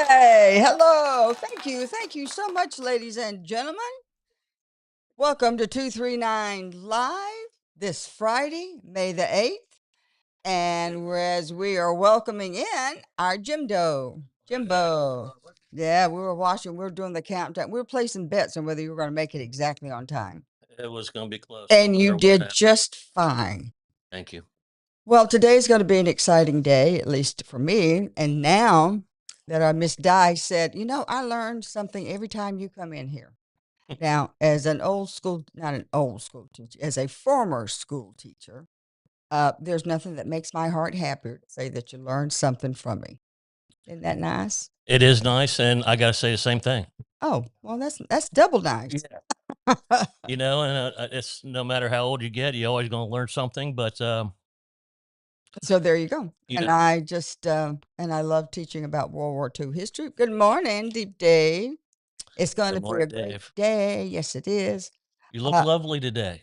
Hi, hello. Thank you. Thank you so much, ladies and gentlemen. Welcome to 239 Live this Friday, May the 8th. And as we are welcoming in our Jimbo. Yeah, we were doing the countdown. We were placing bets on whether you were going to make it exactly on time. It was going to be close. And you did just fine. Thank you. Well, today's going to be an exciting day, at least for me. And now that our Miss Di said, I learned something every time you come in here. Now, as an old school, not an old school teacher, as a former school teacher, there's nothing that makes my heart happier to say that you learned something from me. Isn't that nice? It is nice, and I got to say the same thing. Oh, well, that's double nice. And it's no matter how old you get, you're always going to learn something. But so there you go. And I just and I love teaching about World War II history. Good morning, Deep Dave. It's going to be a great day. Yes, it is. You look lovely today.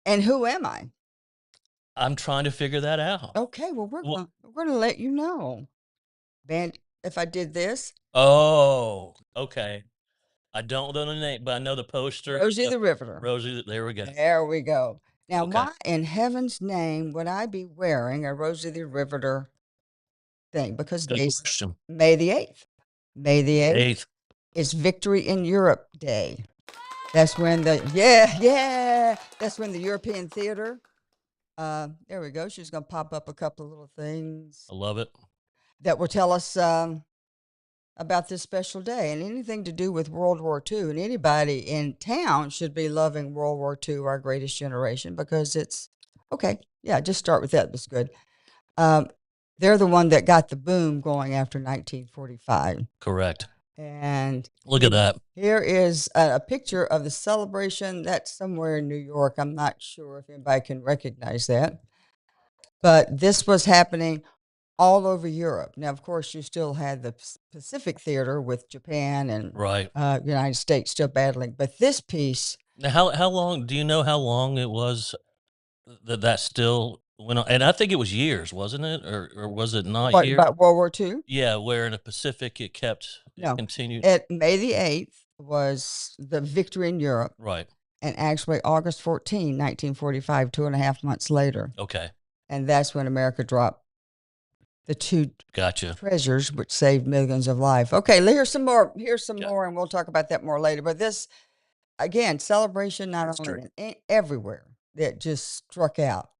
And who am I? I'm trying to figure that out. Okay, well, we're going to let you know. If I did this. Oh, okay. I don't know the name, but I know the poster. Rosie the Riveter. Rosie, there we go. There we go. Now, why in heaven's name would I be wearing a Rosie the Riveter thing? Because May the 8th. May the 8th is Victory in Europe Day. That's when that's when the European theater, there we go. She's going to pop up a couple of little things. I love it. That will tell us about this special day, and anything to do with World War II. And anybody in town should be loving World War II, our greatest generation, because it's okay. Yeah, just start with that. That's good. They're the one that got the boom going after 1945. Correct. And look at that. Here is a picture of the celebration. That's somewhere in New York. I'm not sure if anybody can recognize that. But this was happening all over Europe. Now, of course, you still had the Pacific Theater with Japan and United States still battling. But this piece. Now, how long, do you know how long it was that still went on? And I think it was years, wasn't it? Or was it not years? About World War II? Yeah, where in the Pacific it continued. At May the 8th was the victory in Europe. Right. And actually August 14, 1945, 2.5 months later. Okay. And that's when America dropped the two treasures which saved millions of lives. Okay, here's some more. More, and we'll talk about that more later. But this, again, celebration not only everywhere that just struck out,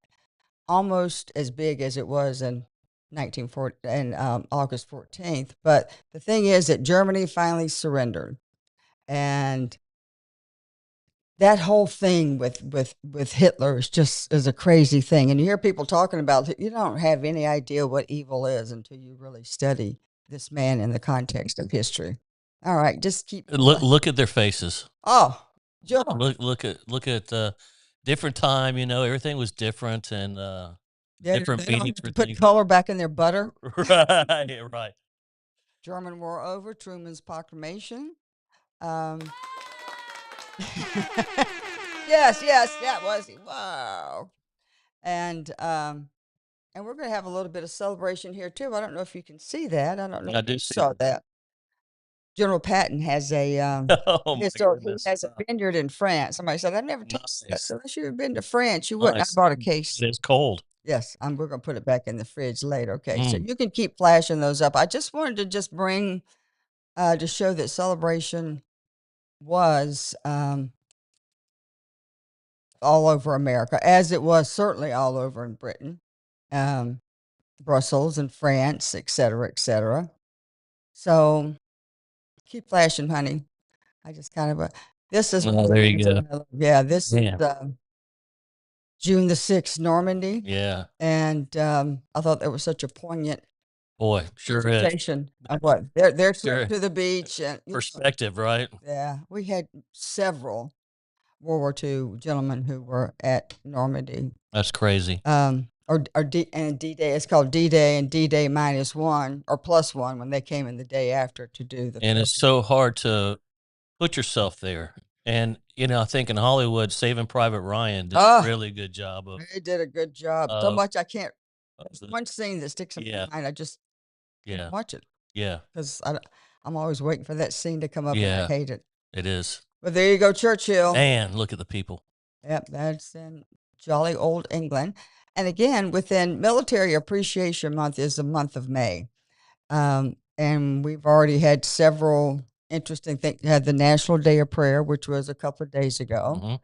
almost as big as it was in 1940 and August 14th. But the thing is that Germany finally surrendered, and that whole thing with Hitler is a crazy thing. And you hear people talking about it, you don't have any idea what evil is until you really study this man in the context of history. All right, just keep look at their faces. Oh, look at different time. Everything was different, and different meanings. Put color back in their butter. Right. German war over. Truman's proclamation. Yes, that was it. Wow. And we're going to have a little bit of celebration here too. I don't know if you can see that. I don't know if you saw that. General Patton has a has a vineyard in France. Somebody said, I've never tasted that. So unless you've been to France, you wouldn't. I bought a case. It's cold. Yes, we're going to put it back in the fridge later. Okay, so you can keep flashing those up. I just wanted to bring to show that celebration was all over America, as it was certainly all over in Britain, Brussels and France, et cetera, et cetera. So Keep flashing, honey. I just kind of this is Oh, there you go. yeah. This Yeah. is June the 6th, Normandy, Yeah. and I thought that was such a poignant Boy, sure is. presentation of what they're Sure. to the beach and Perspective, right? yeah, we had several World War II gentlemen who were at Normandy. That's crazy. Or D-Day. It's called D-Day and D-Day -1 or +1 when they came in the day after to do the. And it's so hard to put yourself there. And, I think in Hollywood, Saving Private Ryan did a really good job of They did a good job. So much I can't. There's one scene that sticks in my mind. I just can't watch it. Yeah. Because I'm always waiting for that scene to come up, and I Yeah. hate it. It is. But there you go, Churchill. Man, look at the people. Yep, that's in jolly old England. And again, within Military Appreciation Month is the month of May. And we've already had several interesting things. We had the National Day of Prayer, which was a couple of days ago.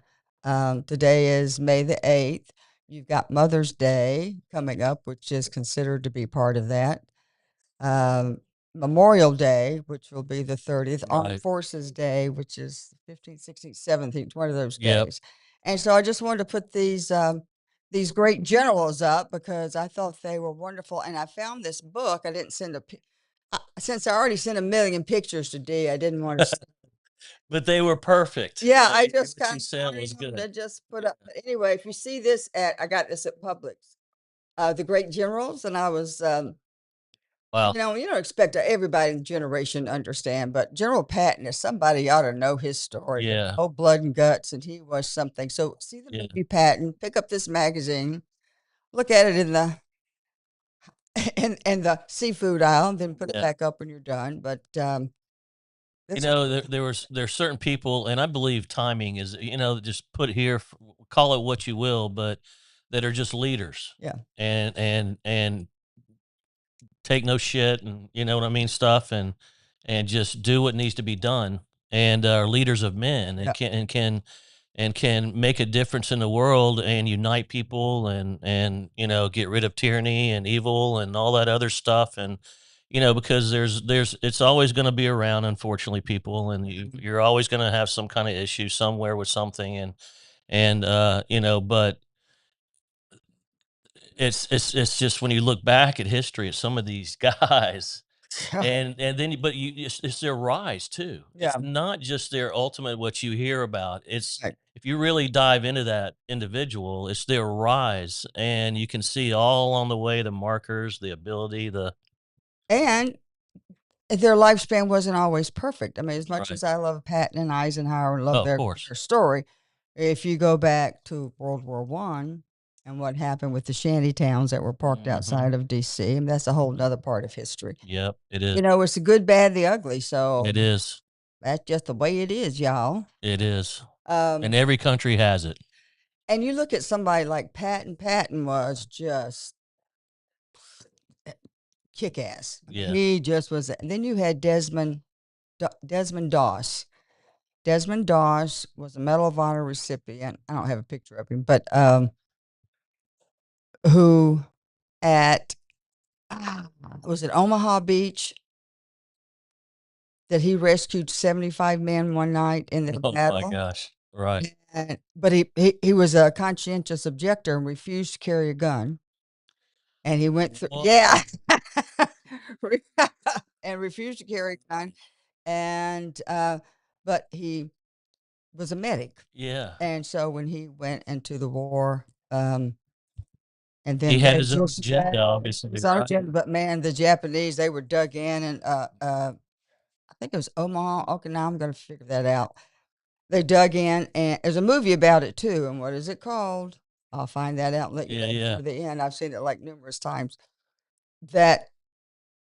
Today is May the 8th. You've got Mother's Day coming up, which is considered to be part of that. Memorial Day, which will be the 30th. Armed Forces Day, which is 15th, 16th, 17th, one of those days. And so I just wanted to put these great generals up because I thought they were wonderful. And I found this book. I didn't send since I already sent a million pictures to Dee, I didn't want to. But they were perfect. Yeah, I just kind of said was good. to just put up. But anyway, if you see this I got this at Publix, the great generals, and I was, wow. You don't expect everybody in the generation to understand, but General Patton is somebody you ought to know his story. Yeah. Oh, blood and guts, and he was something. So see the movie Patton, pick up this magazine, look at it in the in the seafood aisle, then put it back up when you're done. But there's certain people, and I believe timing is, just put here, call it what you will, but that are just leaders. Yeah. And take no shit, and you know what I mean, stuff, and just do what needs to be done, and are leaders of men, and can make a difference in the world and unite people, and get rid of tyranny and evil and all that other stuff. And because there's it's always going to be around, unfortunately, people, and you're always going to have some kind of issue somewhere with something. And but it's just when you look back at history at some of these guys, and then but it's their rise too. Yeah. It's not just their ultimate what you hear about. It's Right. if you really dive into that individual, it's their rise, and you can see all along the way the markers, the ability, and their lifespan wasn't always perfect. I mean, as much Right. as I love Patton and Eisenhower and Oh, love of their course. story, if you go back to World War I and what happened with the shanty towns that were parked outside of D.C., and that's a whole other part of history. Yep, it is. It's the good, bad, the ugly. So It is. that's just the way it is, y'all. It is. And every country has it. And you look at somebody like Patton. Patton was just kick ass. Yeah. He just was. And then you had Desmond Doss. Desmond Doss was a Medal of Honor recipient. I don't have a picture of him, but who at was it Omaha Beach that he rescued 75 men one night in the battle. Oh my gosh! Right. But he was a conscientious objector and refused to carry a gun. And he went through, and refused to carry a gun. And but he was a medic. Yeah. And so when he went into the war, and then he had his own agenda, obviously. But man, the Japanese, they were dug in, and I think it was Omaha, Okinawa. I'm going to figure that out. They dug in, and there's a movie about it too. And what is it called? I'll find that out and let you know for the end. I've seen it like numerous times. That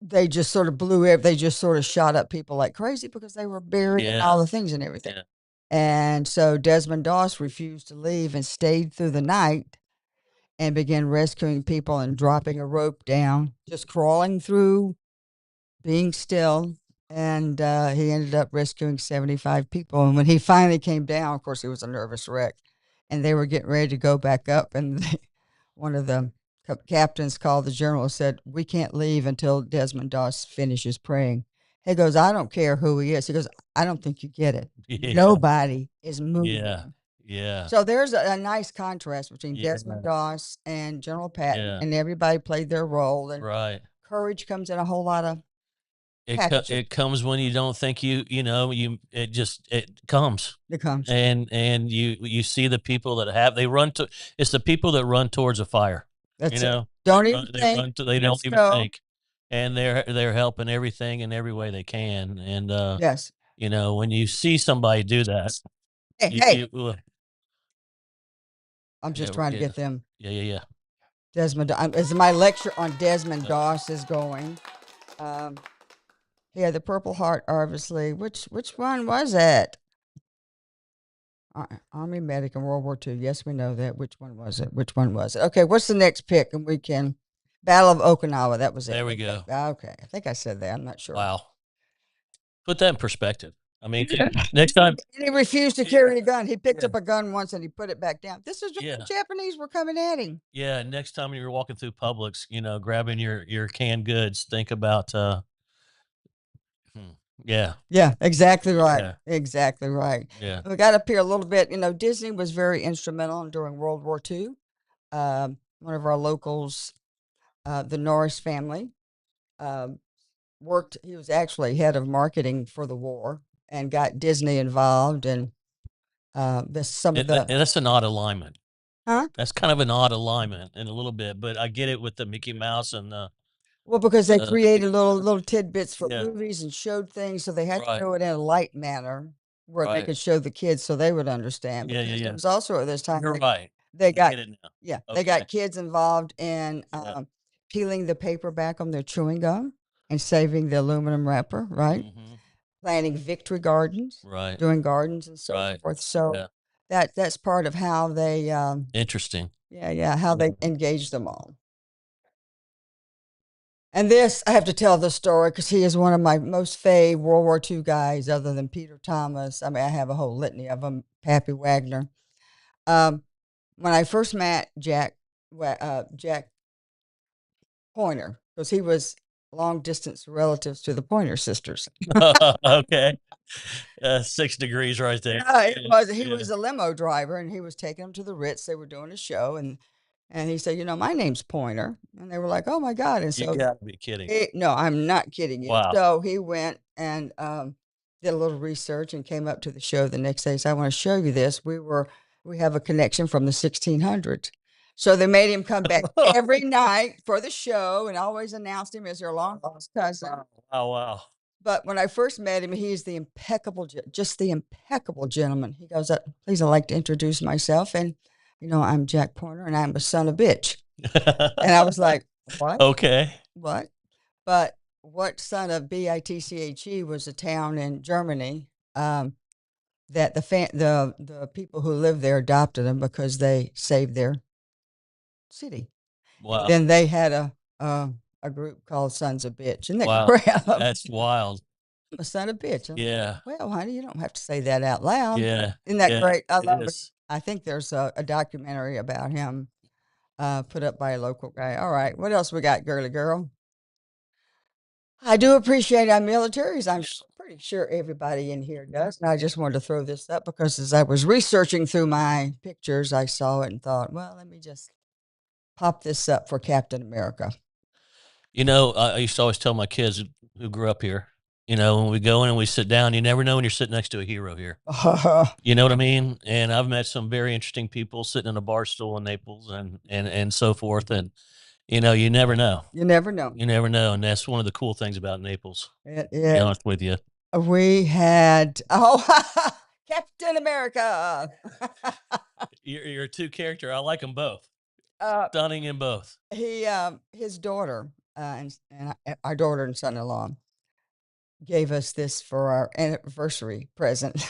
they just sort of they just sort of shot up people like crazy because they were burying all the things and everything. Yeah. And so Desmond Doss refused to leave and stayed through the night and began rescuing people and dropping a rope down, just crawling through, being still. And he ended up rescuing 75 people. And when he finally came down, of course, he was a nervous wreck. And they were getting ready to go back up. And one of the captains called the general and said, "We can't leave until Desmond Doss finishes praying." He goes, I don't care who he is. He goes, I don't think you get it. Yeah. Nobody is moving. Yeah. Yeah. So there's a nice contrast between Yeah. Desmond Doss and General Patton, Yeah. and everybody played their role. And Right. courage comes in a whole lot of packages. It comes when you don't think it comes. It comes. And you see the people that it's the people that run towards a fire. That's it. Don't even think. They don't even think. And they're helping everything in every way they can. And yes. When you see somebody do that, hey. I'm just trying to get them. Yeah. Desmond, as my lecture on Desmond Doss is going. Yeah, the Purple Heart, obviously. Which one was it? Army medic in World War II. Yes, we know that. Which one was it? Okay, what's the next pick? And we can Battle of Okinawa. That was it. There we go. Okay, I think I said that. I'm not sure. Wow. Put that in perspective. I mean, next time. And he refused to carry a gun. He picked up a gun once and he put it back down. This is the Japanese were coming at him. Yeah, next time you're walking through Publix, grabbing your canned goods, think about yeah. Yeah, exactly right. Yeah. Exactly right. Yeah. We got up here a little bit. Disney was very instrumental during World War II. One of our locals, the Norris family, worked. He was actually head of marketing for the war and got Disney involved. And that's an odd alignment. Huh? That's kind of an odd alignment in a little bit, but I get it with the Mickey Mouse and the. Well, because they created little tidbits for movies and showed things, so they had to show it in a light manner where they could show the kids so they would understand. Yeah. It was also at this time. You're right. They got they got kids involved in peeling the paper back on their chewing gum and saving the aluminum wrapper, right? Mm-hmm. Planting victory gardens, right? Doing gardens and so forth. So that's part of how they interesting. Yeah, how they engage them all. And this, I have to tell this story because he is one of my most fave World War II guys, other than Peter Thomas. I mean, I have a whole litany of them. Pappy Wagner. When I first met Jack Pointer, because he was long distance relatives to the Pointer sisters. Okay. 6 degrees right there. He was a limo driver, and he was taking them to the Ritz. They were doing a show, and he said, my name's Pointer. And they were like, oh, my God. And so you got to be kidding. No, I'm not kidding you. Wow. So he went and did a little research and came up to the show the next day. So I want to show you this. We have a connection from the 1600s. So they made him come back every night for the show and always announced him as their long-lost cousin. Oh, wow. But when I first met him, he's the impeccable gentleman. He goes, please, I'd like to introduce myself. And, I'm Jack Pointer, and I'm a son of bitch. And I was like, what? Okay. What? But what son of Bitche was a town in Germany that the people who lived there adopted him because they saved their city. Wow. Then they had a group called Sons of Bitch. And wow. That's wild. I'm a son of bitch. Yeah. Well, honey, you don't have to say that out loud. Yeah. Isn't that great? I love it. I think there's a documentary about him put up by a local guy. All right. What else we got, girly girl? I do appreciate our militaries. I'm pretty sure everybody in here does. And I just wanted to throw this up because as I was researching through my pictures, I saw it and thought, well, let me just pop this up for Captain America. I used to always tell my kids who grew up here, when we go in and we sit down, you never know when you're sitting next to a hero here. You know what I mean? And I've met some very interesting people sitting in a bar stool in Naples and so forth. And, you never know. You never know. You never know. And that's one of the cool things about Naples. It is. To be honest with you. We had, Captain America. You're a two character. I like them both. Stunning in both. His daughter and our daughter and son-in-law gave us this for our anniversary present.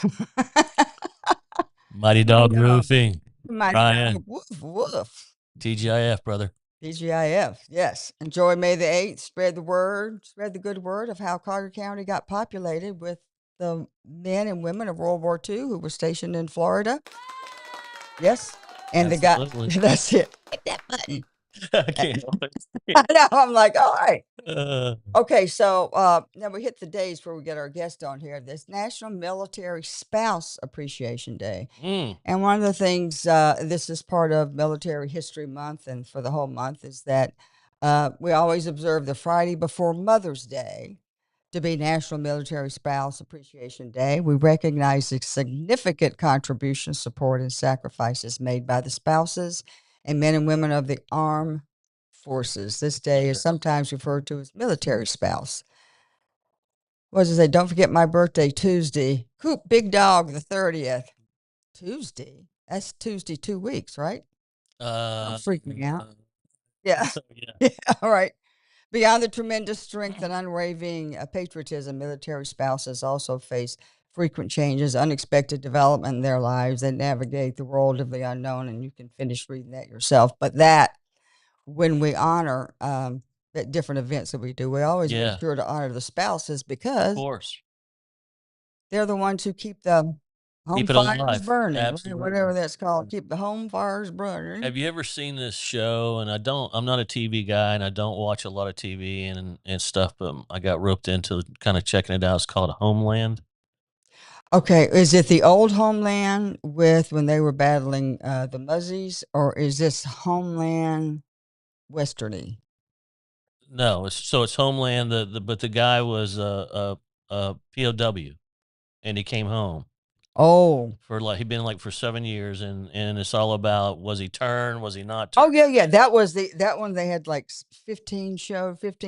Mighty Dog Roofing. Ryan. Woof, woof. TGIF, brother. TGIF, yes. Enjoy May the 8th. Spread the good word of how Collier County got populated with the men and women of World War II who were stationed in Florida. Yes. And that's it. Hit that button. I can't. I know. I'm like, all right. Uh, Okay, so now we hit the days where we get our guest on here. This National Military Spouse Appreciation Day. And one of the things, this is part of Military History Month, and for the whole month, is that we always observe the Friday before Mother's Day to be National Military Spouse Appreciation Day. We recognize the significant contributions, support, and sacrifices made by the spouses and men and women of the armed forces. This day is sometimes referred to as military spouse. What does it say? Don't forget my birthday, Tuesday. Coop Big Dog, the 30th. Tuesday? That's Tuesday 2 weeks, right? Don't freak me out. Yeah. So, yeah. Yeah, all right. Beyond the tremendous strength and unwavering patriotism, military spouses also face frequent changes, unexpected development in their lives. They navigate the world of the unknown, and you can finish reading that yourself. But that, when we honor at different events that we do, we always make sure to honor the spouses because of course they're the ones who keep the home fires alive. burning, right? Absolutely. Whatever that's called, keep the home fires burning. Have you ever seen this show? And I'm not a TV guy, and I don't watch a lot of TV and stuff, but I got roped into kind of checking it out. It's called Homeland. Okay, is it the old Homeland with when they were battling the Muzzies, or is this Homeland Westerny? No, it's Homeland. But the guy was a POW, and he came home. Oh, He'd been for 7 years, and it's all about, was he turned, was he not oh turned? yeah. That was that one. They had like 15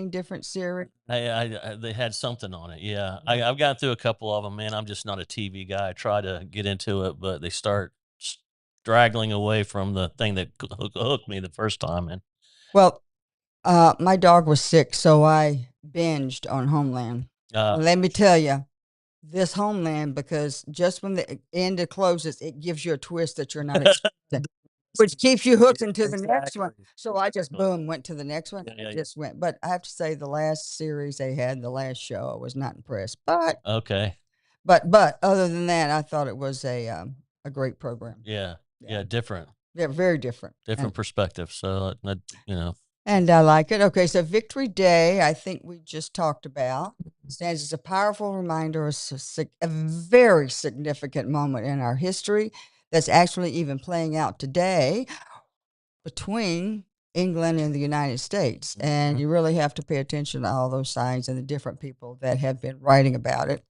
different series. They had something on it. Yeah, I've gotten through a couple of them. Man, I'm just not a TV guy. I try to get into it, but they start straggling away from the thing that hooked me the first time. And Well, my dog was sick, so I binged on Homeland. Let me tell you, this Homeland, because just when the end closes, it gives you a twist that you're not expecting, which keeps you hooked into the next one. So I just boom went to the next one. Just went. But I have to say, the last series they had, the last show, I was not impressed. But okay, but other than that, I thought it was a great program. Yeah, different. Yeah, very different. Different perspective. So And I like it. Okay, so Victory Day, I think we just talked about, stands as a powerful reminder of a very significant moment in our history that's actually even playing out today between England and the United States. And you really have to pay attention to all those signs and the different people that have been writing about it,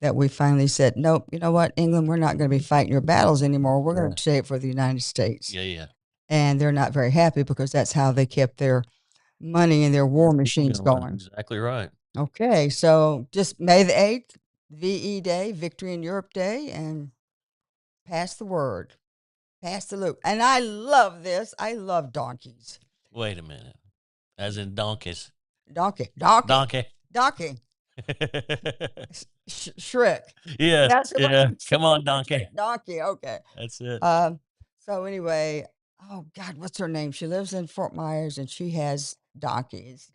that we finally said, nope, you know what, England, we're not going to be fighting your battles anymore. We're going to say it for the United States. Yeah. And they're not very happy because that's how they kept their money and their war machines going. Exactly right. Okay, so just May the 8th, VE Day, Victory in Europe Day, and pass the word, pass the loop. And I love this. I love donkeys. Wait a minute. As in donkeys. Donkey. Shrek. Yeah. Come on, donkey. Donkey. Okay. That's it. So anyway, oh God, what's her name? She lives in Fort Myers and she has donkeys.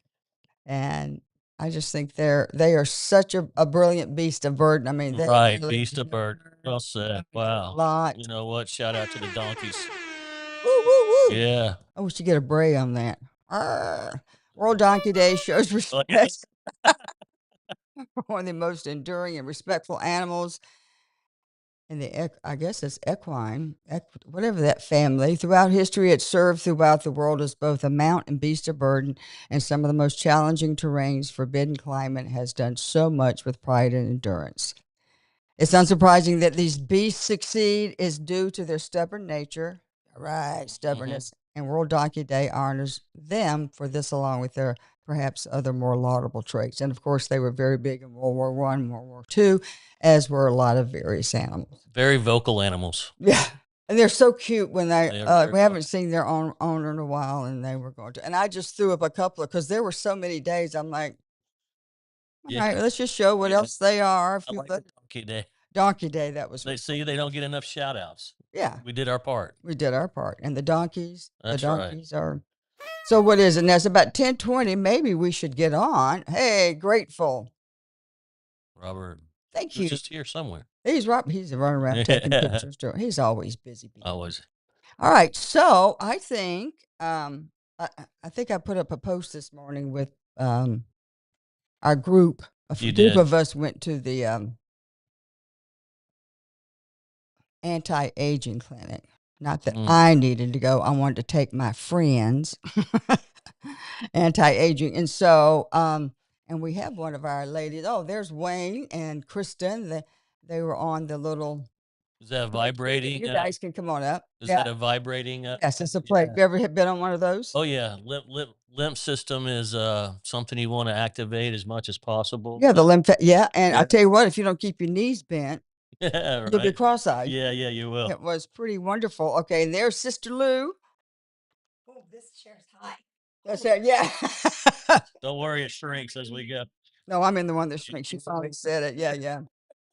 And I just think they are such a brilliant beast of burden. I mean, right, beast of burden. Well said. Wow. Lot. You know what? Shout out to the donkeys. Woo, woo, woo. Yeah. I wish you get a bray on that. World Donkey Day shows respect for one of the most enduring and respectful animals in the, I guess it's equine, whatever that family. Throughout history, it served throughout the world as both a mount and beast of burden, and some of the most challenging terrains, forbidden climate has done so much with pride and endurance. It's unsurprising that these beasts succeed is due to their stubborn nature. Right, stubbornness. And World Donkey Day honors them for this, along with their perhaps other more laudable traits. And of course, they were very big in World War I, World War II, as were a lot of various animals. Very vocal animals. Yeah. And they're so cute when we haven't seen their own owner in a while, and they were going to. And I just threw up a couple of, because there were so many days, I'm like, all right, let's just show what else they are. If you look, Donkey Day. Donkey Day, that was. They see they don't get enough shout outs. Yeah. We did our part. We did our part. And the donkeys, That's are. So what is it? And that's about 10:20. Maybe we should get on. Hey, grateful. Robert. Thank you. Just here somewhere. He's running around taking pictures. He's always busy. Always. All right. So I think I think I put up a post this morning with our group. You group did. of us went to the anti-aging clinic. Not that I needed to go. I wanted to take my friends anti-aging. And so, and we have one of our ladies. Oh, there's Wayne and Kristen. They were on the little. Is that vibrating? You guys can come on up. Is that a vibrating? Yes, it's a plate. Yeah. You ever been on one of those? Oh yeah, lymph system is something you want to activate as much as possible. Yeah, the lymph. Yeah, and I tell you what, if you don't keep your knees bent, yeah, right. You'll be cross-eyed. Yeah, you will. It was pretty wonderful. Okay, and there's Sister Lou. Oh, this chair's high. That's it. Yeah. Don't worry, it shrinks as we go. No, I'm in the one that shrinks. She finally said it. Yeah.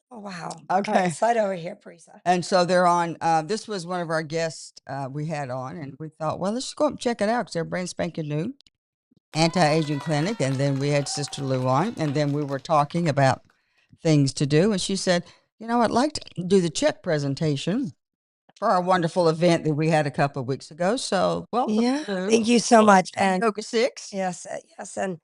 Oh, wow. Okay. All right, slide over here, Parisa. And so they're on. This was one of our guests we had on, and we thought, well, let's go up and check it out because they're brand spanking new anti-aging clinic. And then we had Sister Lou on, and then we were talking about things to do, and she said, you know, I'd like to do the check presentation for our wonderful event that we had a couple of weeks ago. So, welcome. Yeah, thank you so much. And Yoga 6. Yes. And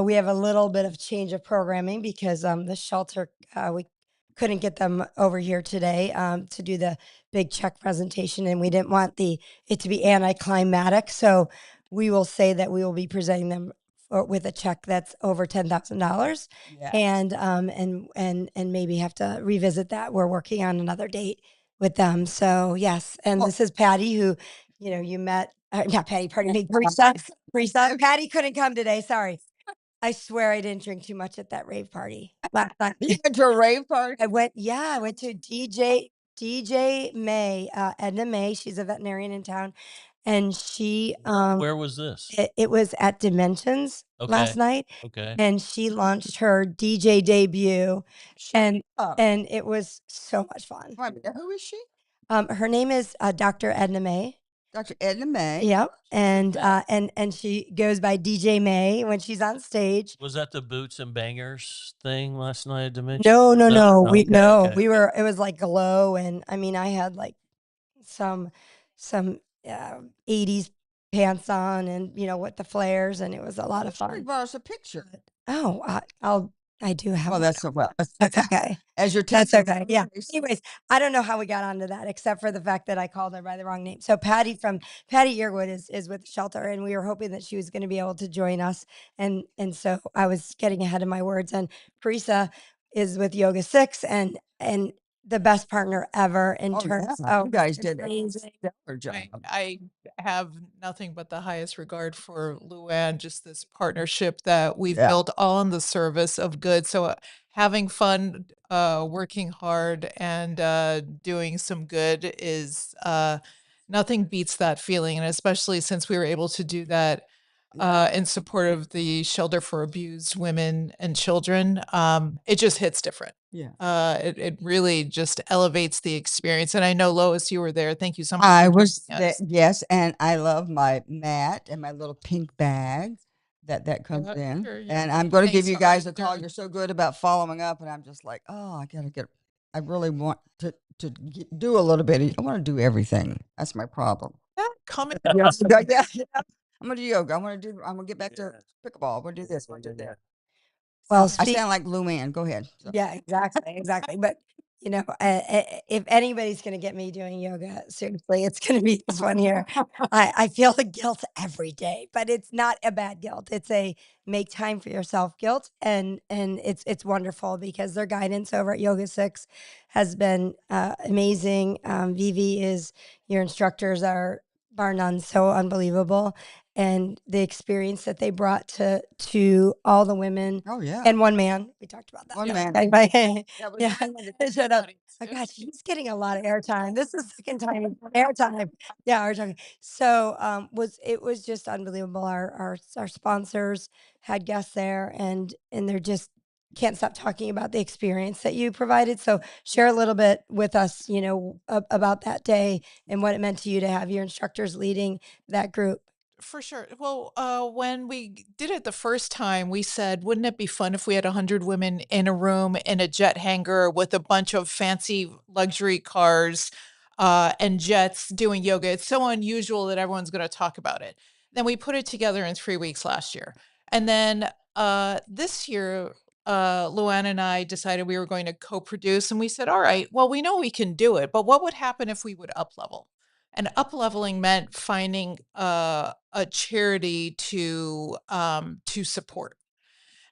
we have a little bit of change of programming because the shelter, we couldn't get them over here today to do the big check presentation, and we didn't want it to be anticlimactic. So we will say that we will be presenting them with a check that's over $10,000, and maybe have to revisit that. We're working on another date with them. So yes, and this is Patty, who you met. Not Patty, pardon me, Parisa. Patty couldn't come today. Sorry. I swear I didn't drink too much at that rave party last night. You went to a rave party? I went to DJ May, Edna May. She's a veterinarian in town. And she where was this? It was at Dimensions last night. Okay. And she launched her DJ debut. And it was so much fun. Who is she? Her name is Dr. Edna May. Dr. Edna May. Yep. And she goes by DJ May when she's on stage. Was that the Boots and Bangers thing last night at Dimension? No. We were, it was like glow. And I mean, I had like some 80s pants on and, with the flares, and it was a lot of fun. You brought us a picture. I do have. Well, that's okay. That's okay. Yeah. Anyways, I don't know how we got onto that, except for the fact that I called her by the wrong name. So Patty Earwood is with the shelter, and we were hoping that she was going to be able to join us. And so I was getting ahead of my words. And Parisa is with Yoga 6, and the best partner ever in terms of you guys did a stellar job. I have nothing but the highest regard for Luann, just this partnership that we've built all in the service of good. So having fun, working hard, and doing some good is nothing beats that feeling. And especially since we were able to do that in support of the shelter for abused women and children, it just hits different. Yeah. It really just elevates the experience. And I know, Lois, you were there. Thank you so much. I was there, yes, and I love my mat and my little pink bag that comes in. Sure, and I'm going to give you guys a call. You're so good about following up, and I'm just like, I gotta get. I really want to do a little bit. I want to do everything. That's my problem. Coming. I'm gonna do yoga. I'm gonna get back to pickleball. We'll do this. We'll do that. Well, I sound like Luann. Go ahead. So. Yeah, exactly. But if anybody's going to get me doing yoga, seriously, it's going to be this one here. I feel the guilt every day, but it's not a bad guilt. It's a make time for yourself guilt, and it's wonderful because their guidance over at Yoga 6 has been amazing. Vivi is your instructors are bar none so unbelievable. And the experience that they brought to all the women. Oh, yeah. And one man. We talked about that. One man. Yeah. Shut up. Oh, gosh, he's getting a lot of airtime. This is second time airtime. Yeah, we're talking. So it was just unbelievable. Our sponsors had guests there, and they're just can't stop talking about the experience that you provided. So share a little bit with us, about that day and what it meant to you to have your instructors leading that group. For sure. Well, when we did it the first time, we said, wouldn't it be fun if we had 100 women in a room in a jet hangar with a bunch of fancy luxury cars and jets doing yoga? It's so unusual that everyone's going to talk about it. Then we put it together in 3 weeks last year. And then this year, Luann and I decided we were going to co-produce, and we said, all right, well, we know we can do it, but what would happen if we would up-level? And up-leveling meant finding a charity to support.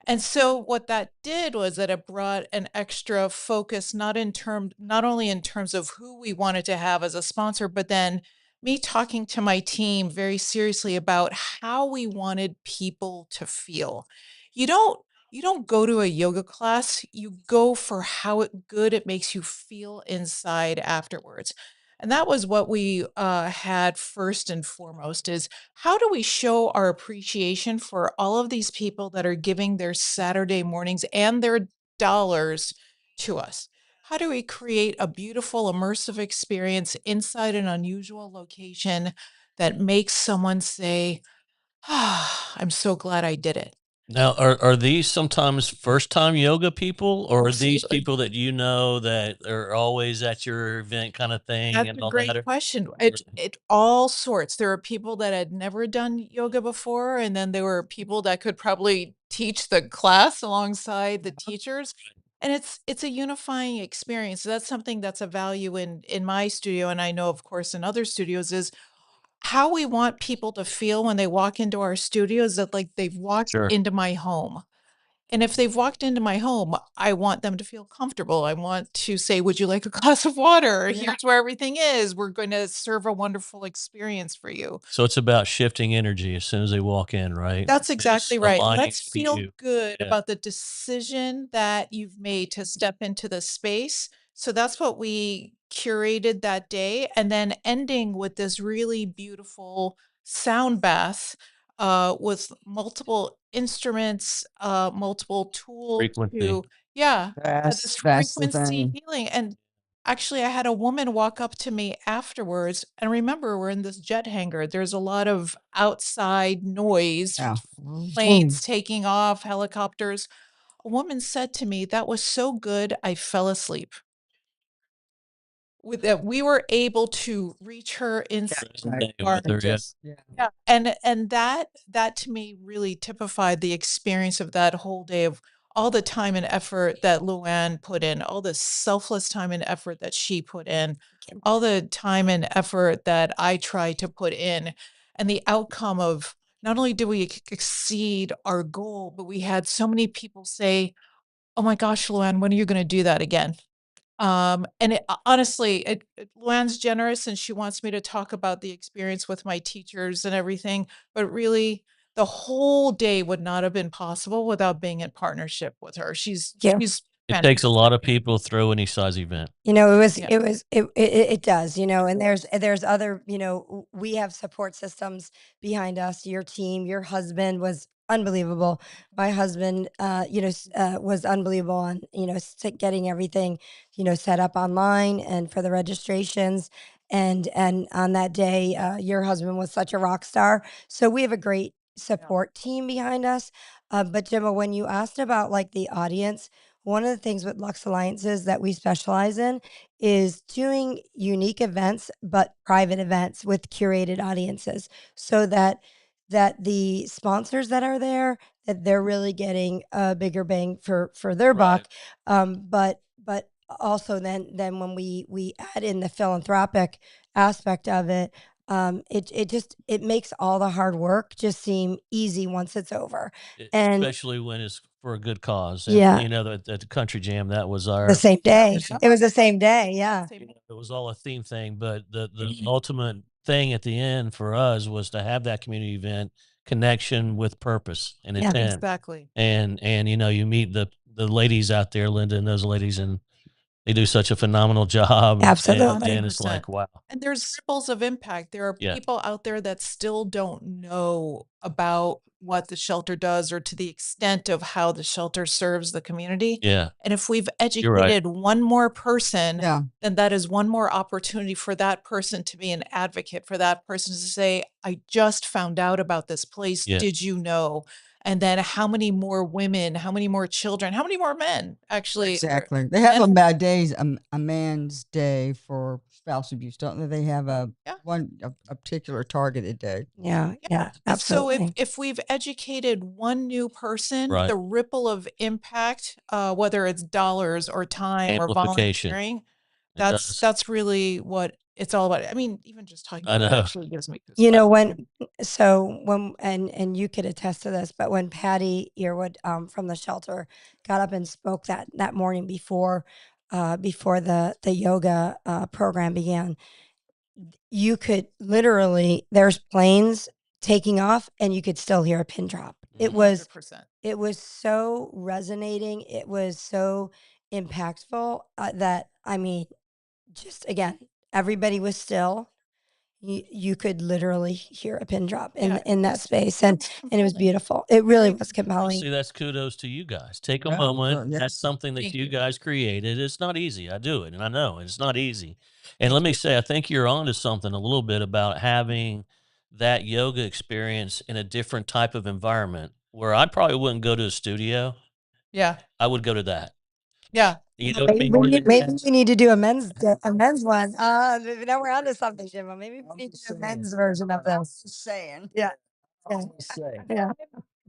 And so what that did was that it brought an extra focus, not only in terms of who we wanted to have as a sponsor, but then me talking to my team very seriously about how we wanted people to feel. You don't go to a yoga class, you go for how good it makes you feel inside afterwards. And that was what we had first and foremost is how do we show our appreciation for all of these people that are giving their Saturday mornings and their dollars to us? How do we create a beautiful, immersive experience inside an unusual location that makes someone say, ah, I'm so glad I did it? Now, are these sometimes first time yoga people, or are these Absolutely. people that you know that are always at your event kind of thing That's and a all great that? question. It all sorts. There are people that had never done yoga before, and then there were people that could probably teach the class alongside the teachers. And it's a unifying experience. So that's something that's a value in my studio, and I know, of course, in other studios is how we want people to feel when they walk into our studios that like they've walked Sure. into my home. And if they've walked into my home, I want them to feel comfortable. I want to say, would you like a glass of water? Yeah. Here's where everything is. We're going to serve a wonderful experience for you. So it's about shifting energy as soon as they walk in, right? That's exactly right. Aligning Let's with feel you. good Yeah. about the decision that you've made to step into the space. So that's what we curated that day. And then ending with this really beautiful sound bath with multiple instruments, multiple tools Frequency. to, yeah, this That's the frequency thing. healing. And actually, I had a woman walk up to me afterwards, and remember, we're in this jet hangar. There's a lot of outside noise, Yeah. planes taking off, helicopters. A woman said to me, "That was so good, I fell asleep." With that, we were able to reach her inside Right. our With her, yeah. yeah, and that to me really typified the experience of that whole day of all the time and effort that Luann put in, all the selfless time and effort that she put in, all the time and effort that I tried to put in, and the outcome of not only did we exceed our goal, but we had so many people say, "Oh my gosh, Luann, when are you going to do that again?" And honestly, Luann's generous and she wants me to talk about the experience with my teachers and everything, but really the whole day would not have been possible without being in partnership with her. Yeah. She's It takes a fantastic. lot of people to throw any size event. You know, Yeah. it does, you know, and there's other, you know, we have support systems behind us. Your team, your husband was unbelievable. My husband, was unbelievable on, getting everything, set up online and for the registrations. And on that day, your husband was such a rock star. So we have a great support team behind us. But Gemma, when you asked about like the audience, one of the things with Lux Alliances that we specialize in is doing unique events, but private events with curated audiences so that the sponsors that are there, that they're really getting a bigger bang for their buck. But also then when we add in the philanthropic aspect of it, it makes all the hard work just seem easy once it's over. And Especially when it's for a good cause. And, yeah, you know, at the Country Jam, that was the our, same day. Yeah. It was the same day. Yeah. Same- it was all a theme thing, but the ultimate thing at the end for us was to have that community event connection with purpose and Yeah. intent. Exactly. And you know, you meet the ladies out there, Linda and those ladies, and they do such a phenomenal job. Absolutely. And it's 100%. like, wow. And there's ripples of impact. There are Yeah. people out there that still don't know about what the shelter does or to the extent of how the shelter serves the community. Yeah. And if we've You're right. educated one more person, Yeah. then that is one more opportunity for that person to be an advocate, for that person to say, I just found out about this place. Yeah. Did you know? And then how many more women, how many more children, how many more men actually? Exactly. They have a man's day for spouse abuse, don't they? They have a particular targeted day. Yeah, absolutely. absolutely. So if we've educated one new person, the ripple of impact, whether it's dollars or time or volunteering, that's really what it's all about. I mean, even just talking about it actually gives me goosebumps. And you could attest to this, but when Patty Earwood from the shelter got up and spoke that morning before the yoga program began, you could literally, there's planes taking off and you could still hear a pin drop. It was 100%. It was so resonating. It was so impactful that, I mean, just again, everybody was still. You could literally hear a pin drop in that space, and it was beautiful. It really was compelling. See, that's kudos to you guys. Take a moment. That's something that you guys created. It's not easy. I do it, and I know it's not easy. And let me say, I think you're onto something a little bit about having that yoga experience in a different type of environment where I probably wouldn't go to a studio. Yeah. I would go to that. Yeah. You know, maybe we need to do a men's one. Now we're onto something, Jimbo. Maybe we need to do a men's version of this. Just saying. Yeah. Yeah.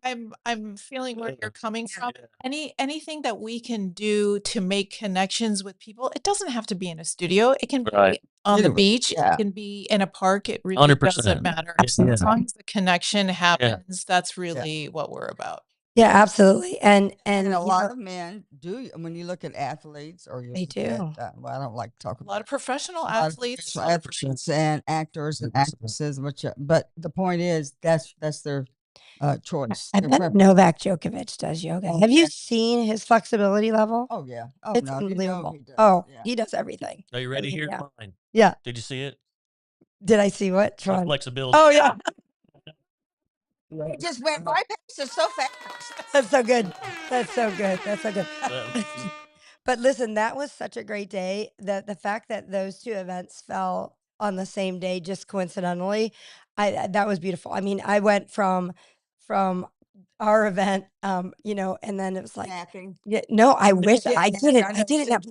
I'm feeling where you're coming from. Anything that we can do to make connections with people. It doesn't have to be in a studio. It can be on the beach. Yeah. It can be in a park. It really 100%. doesn't matter. As long as the connection happens, that's really what we're about. Yeah, absolutely. And a lot of men do, when you look at athletes or you They look at, do. well, I don't like to talk A about lot of professional a lot of athletes. professional athletes and actors and actresses, but the point is that's their choice. I their bet preference. Novak Djokovic does yoga. Have you seen his flexibility level? Oh yeah. Oh It's no, unbelievable. he does. Oh, Yeah. he does everything. Are you ready? Here's mine. Yeah. Did you see it? Did I see what? The flexibility. Oh yeah. He just went right past us so fast. That's so good. That's so good. That's so good. But listen, that was such a great day. The fact that those two events fell on the same day, just coincidentally, that was beautiful. I mean, I went from our event, and then it was like, yeah, no, I wish I didn't. I didn't have.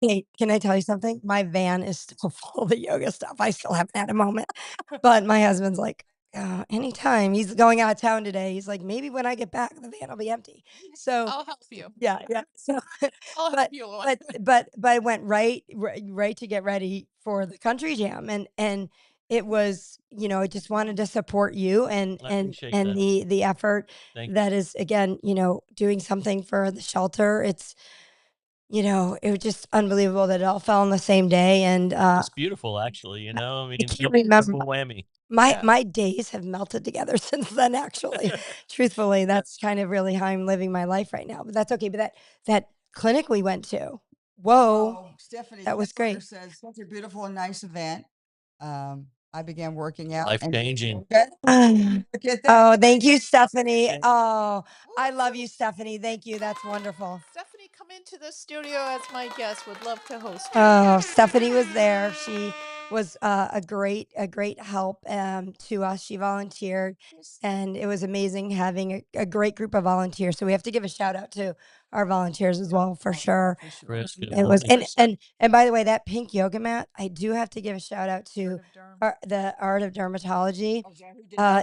Hey, can I tell you something? My van is still full of the yoga stuff. I still haven't had a moment. But my husband's like, anytime. He's going out of town today. He's like, maybe when I get back, the van will be empty. So I'll help you. yeah. So, I'll help you. but I went right to get ready for the country jam, and it was, I just wanted to support you and the effort that is, again, doing something for the shelter. It's, it was just unbelievable that it all fell on the same day, and it's beautiful, actually. I mean, I can't remember. Whammy. My days have melted together since then, actually. Truthfully, that's kind of really how I'm living my life right now. But that's okay. But that clinic we went to, whoa, Stephanie, that was great. Says such a beautiful and nice event. I began working out. Life changing. Oh, thank you, Stephanie. Oh, I love you, Stephanie. Thank you. That's wonderful. Stephanie, come into the studio as my guest. Would love to host you. Oh, Stephanie was there. She was a great help to us. She volunteered, and it was amazing having a great group of volunteers. So we have to give a shout out to our volunteers as well, for sure. It was, and by the way, that pink yoga mat, I do have to give a shout out to the Art of Dermatology.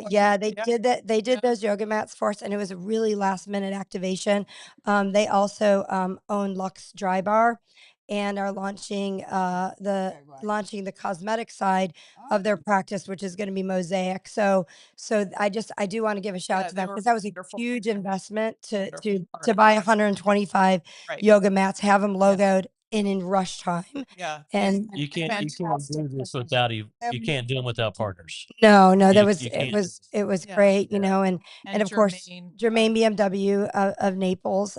Yeah, they did that. They did those yoga mats for us, and it was a really last minute activation. They also own Lux Dry Bar, and are launching the cosmetic side of their practice, which is going to be Mosaic. So I do want to give a shout out to them, because that was a huge investment to buy 125 yoga mats, have them logoed in rush time. Yeah. And you can't do this without you can't do them without partners. No, it was great, and of course, Jermaine BMW of Naples,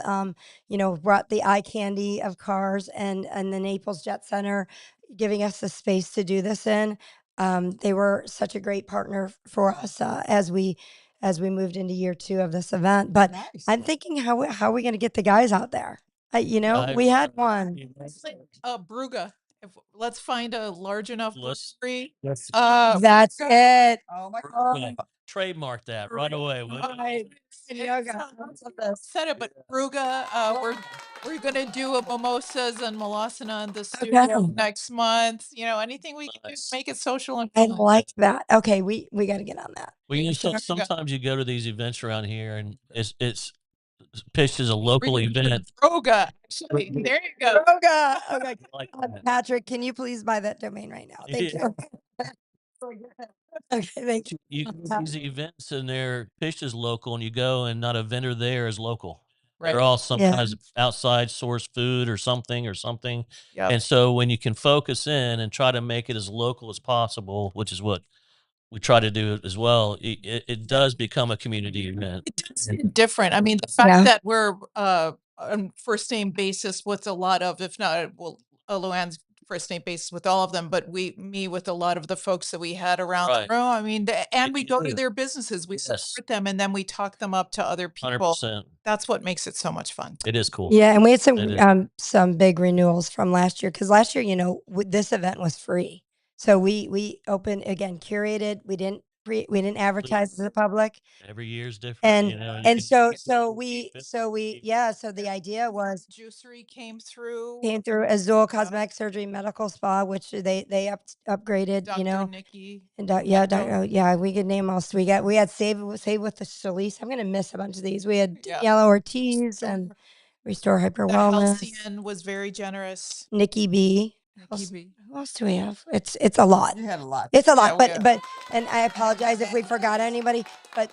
brought the eye candy of cars, and the Naples Jet Center, giving us the space to do this in. They were such a great partner for us as we moved into year 2 of this event. But I'm thinking, how are we going to get the guys out there? We had one. Bruga. Let's find a large enough brewery. That's it. Oh my God. trademark that right away. Yoga. Said it, but Ruga, we're gonna do a mimosas and Molasana in the studio next month. You know, anything we can do to make it social and I fun. like that. Okay, we got to get on that. Well, sometimes you go to these events around here, and it's pitched as a local event. Ruga, actually, there you go. Yoga. Okay. Like Patrick, can you please buy that domain right now? Thank you. Okay, thank you. You go to these events and they're pitched as local, and you go and not a vendor there is local. Right. They're all some kind of outside source food or something. Yep. And so when you can focus in and try to make it as local as possible, which is what we try to do as well, it does become a community event. It's different. I mean, the fact that we're on first name basis with a lot of, if not, well, Luann's first name basis with all of them, but me with a lot of the folks that we had around the room. I mean, and we go to their businesses, we support them, and then we talk them up to other people. 100%. That's what makes it so much fun. It is cool. Yeah, and we had some big renewals from last year, because last year, you know, this event was free. So we opened, again, curated. We didn't advertise to the public. Every year is different. And you know, so the idea was Juicery came through Azul Cosmetic Surgery Medical Spa, which they upgraded, Dr. you know. Nikki. And we could name all. We had Save with the Shalise. I'm gonna miss a bunch of these. We had Yellow Ortiz and Restore Hyper Wellness. Halcyon was very generous. Nikki B. Who else do we have? It's a lot. You had a lot. It's a lot, but and I apologize if we forgot anybody, but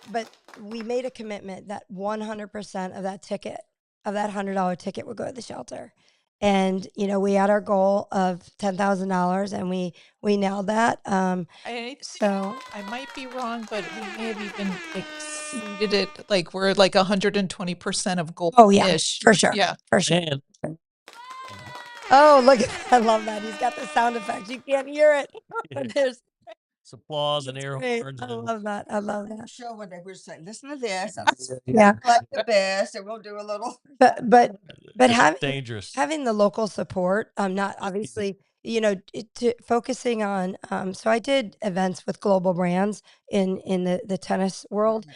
we made a commitment that 100% of that ticket, of that $100 ticket, would go to the shelter. And you know, we had our goal of $10,000, and we nailed that. So I might be wrong, but we may have even exceeded it. Like we're like 120% of goal. Oh yeah, for sure. Yeah, for sure. And oh, look at that. I love that. He's got the sound effects. You can't hear it, but there's applause and air horns. I love that. I love that. Show what they were saying. Listen to this. Yeah. Like the best, and we'll do a little. But dangerous. having the local support, not obviously, you know, focusing on. So I did events with global brands in the tennis world.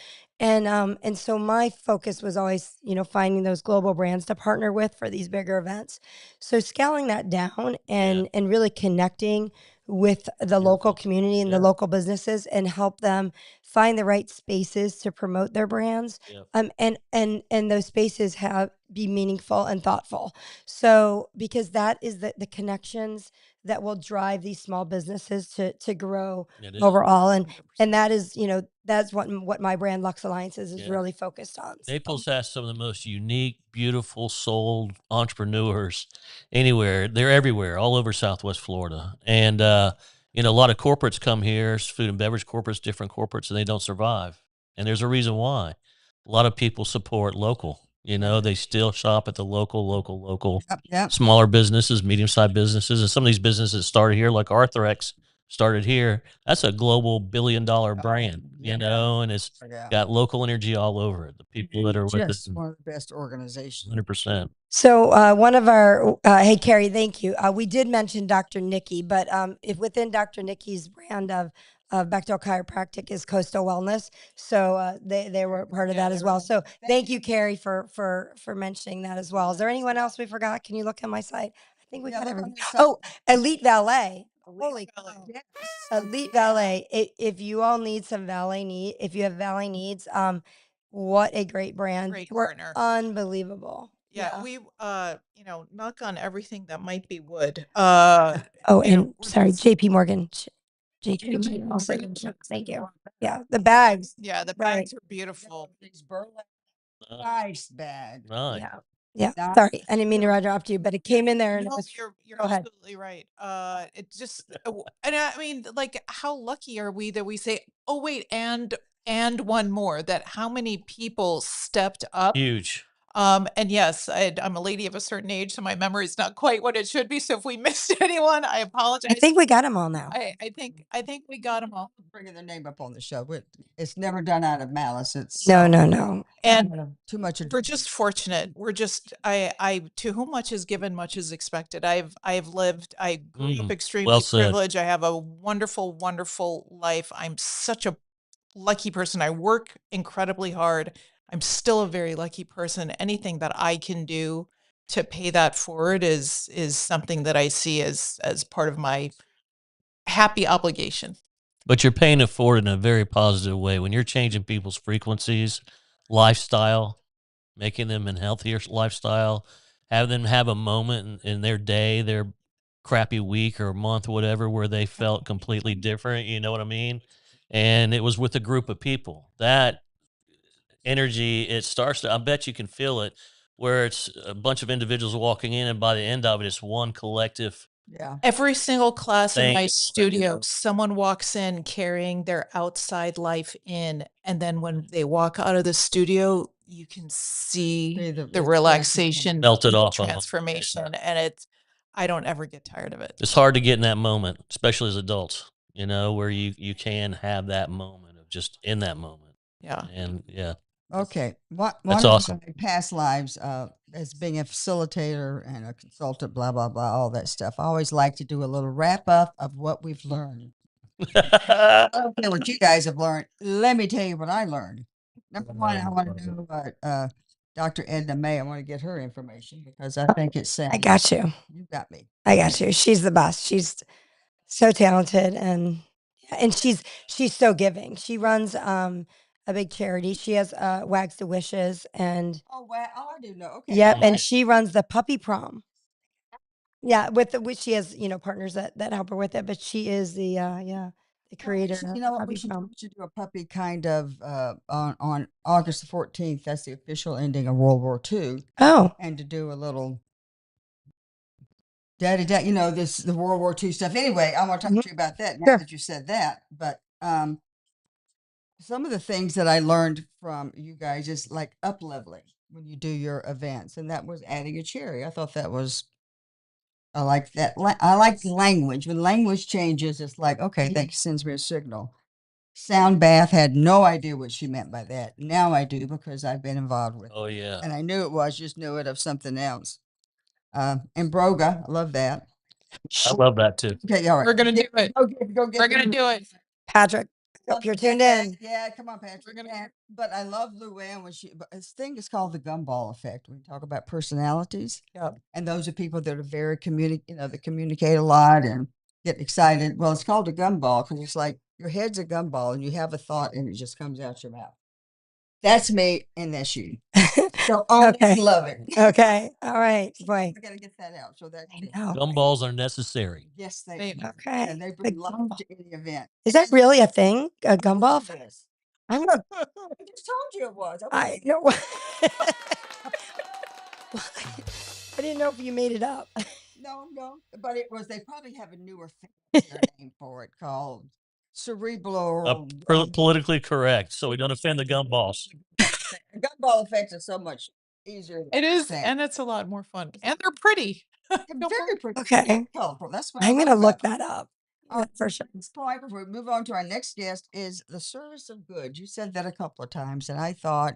And so my focus was always, you know, finding those global brands to partner with for these bigger events. So scaling that down and really connecting with the local community and the local businesses, and help them find the right spaces to promote their brands. And those spaces be meaningful and thoughtful. So because that is the connections that will drive these small businesses to grow overall. And that is, you know, that's what my brand Lux Alliances is really focused on. Naples has some of the most unique, beautiful, souled entrepreneurs anywhere. They're everywhere, all over Southwest Florida. And, you know, a lot of corporates come here, food and beverage corporates, different corporates, and they don't survive. And there's a reason why. A lot of people support local. You know, they still shop at the local, smaller businesses, medium-sized businesses. And some of these businesses started here, like Arthrex started here. That's a global billion-dollar brand, you know, and it's got local energy all over it. The people that are with us. One of the best organizations. 100%. So one of our, hey, Carrie, thank you. We did mention Dr. Nikki, but if within Dr. Nikki's brand of Bechdel Chiropractic is Coastal Wellness. So they were part of that as well. So thank you, Carrie, for mentioning that as well. Is there anyone else we forgot? Can you look at my site? I think we got everything. Oh, Elite Valet. Holy cow. Elite Valet. If you all need some valet if you have valet needs, what a great brand. Great We're partner. unbelievable. Yeah, we you know, knock on everything that might be wood. And sorry, JP Morgan. JP also. Thank you. Yeah, the bags. Yeah, the bags are beautiful. These burlap nice bag. Right. Yeah. Sorry, I didn't mean to interrupt you, but it came in there and You're absolutely right. It just, and I mean, like, how lucky are we that we say, oh wait, and one more, that how many people stepped up. Huge. And yes, I'm a lady of a certain age, so my memory is not quite what it should be. So if we missed anyone, I apologize. I think we got them all now. I think we got them all. Bringing their name up on the show. It's never done out of malice. It's no. And too much. We're just fortunate. We're just, I to whom much is given, much is expected. I grew up extremely privileged. I have a wonderful, wonderful life. I'm such a lucky person. I work incredibly hard. I'm still a very lucky person. Anything that I can do to pay that forward is something that I see as part of my happy obligation. But you're paying it forward in a very positive way. When you're changing people's frequencies, lifestyle, making them in healthier lifestyle, have them have a moment in their day, their crappy week or month, whatever, where they felt completely different. You know what I mean? And it was with a group of people. That energy, it starts to, I bet you can feel it, where it's a bunch of individuals walking in, and by the end of it, it's one collective. Yeah. Every single class in my Thank- studio, someone walks in carrying their outside life in, and then when they walk out of the studio, you can see the relaxation, melted off of 'em. transformation, and I don't ever get tired of it. It's hard to get in that moment, especially as adults, you know, where you can have that moment of just in that moment. Yeah. And yeah. Okay. One That's of awesome. my past lives, as being a facilitator and a consultant, blah, blah, blah, all that stuff. I always like to do a little wrap up of what we've learned. I don't care what you guys have learned. Let me tell you what I learned. Number one, I want to know about Dr. Edna May. I want to get her information because I think it's sound. I got you. You got me. I got you. She's the best. She's so talented and she's so giving. She runs a big charity. She has Wags to Wishes and Oh, wow. Oh, I do know. Okay. yep, all and right. she runs the puppy prom. Yeah, with she has partners that help her with it, but she is the the creator. You know of what? We Puppy should, Prom. we should do a puppy kind of on August the 14th. That's the official ending of World War II. Oh, And to do a little daddy, you know, the World War II stuff. Anyway, I want to talk Mhm. to you about that now Sure. that you said that. But some of the things that I learned from you guys is like up leveling when you do your events, and that was adding a cherry. I thought that was. I like that. I like language. When language changes, it's like, okay, that sends me a signal. Sound bath had no idea what she meant by that. Now I do because I've been involved with it. Oh yeah. And I knew it was, just knew it of something else. And Broga, I love that. I love that too. Okay, all right. We're gonna do it. Go get We're gonna do it. Patrick, hope you're tuned in. Yeah, come on, Patrick. But I love Luann when but this thing is called the gumball effect. We talk about personalities. Yep. And those are people that are very that communicate a lot and get excited. Well, it's called a gumball because it's like your head's a gumball and you have a thought and it just comes out your mouth. That's me and that's you. So Okay. love it. Okay. All right. Boy. I gotta get that out. So that Gumballs are necessary. yes, They- Okay. and they bring love to any event. Is that really a thing? A gumball? Yes. I'm not. I just told you it was. I know. I didn't know if you made it up. No, but it was. They probably have a newer fancier name for it called cerebral. Politically correct, so we don't offend the gumballs. Gumball effects are so much easier. It is, say. and it's a lot more fun. And they're pretty. Very pretty. Okay. Colorful. That's what I'm I gonna like look about that up. it. For sure. Point before we move on to our next guest is the service of good. You said that a couple of times, and I thought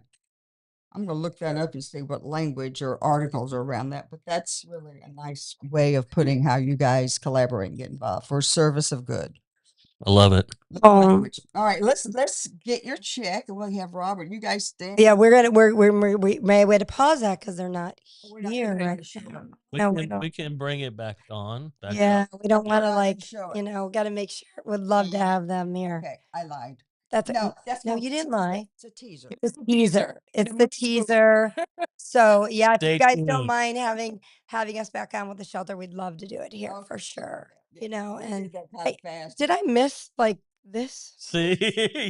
I'm going to look that up and see what language or articles are around that. But that's really a nice way of putting how you guys collaborate and get involved for service of good. I love it. All right, let's get your check, and we'll have Robert. You guys stand. Yeah, we may way to pause that because they're not here right now. We can bring it back on. Yeah, we don't want to show it. got to make sure. Would love to have them here. Okay, I lied. That's no, you didn't lie. It's a teaser. It's a teaser. It's the teaser. So yeah, if Stay you guys tuned. don't mind having us back on with the shelter, we'd love to do it here for sure. Yeah. You know, We and did that kind of fast. did I miss like this? See,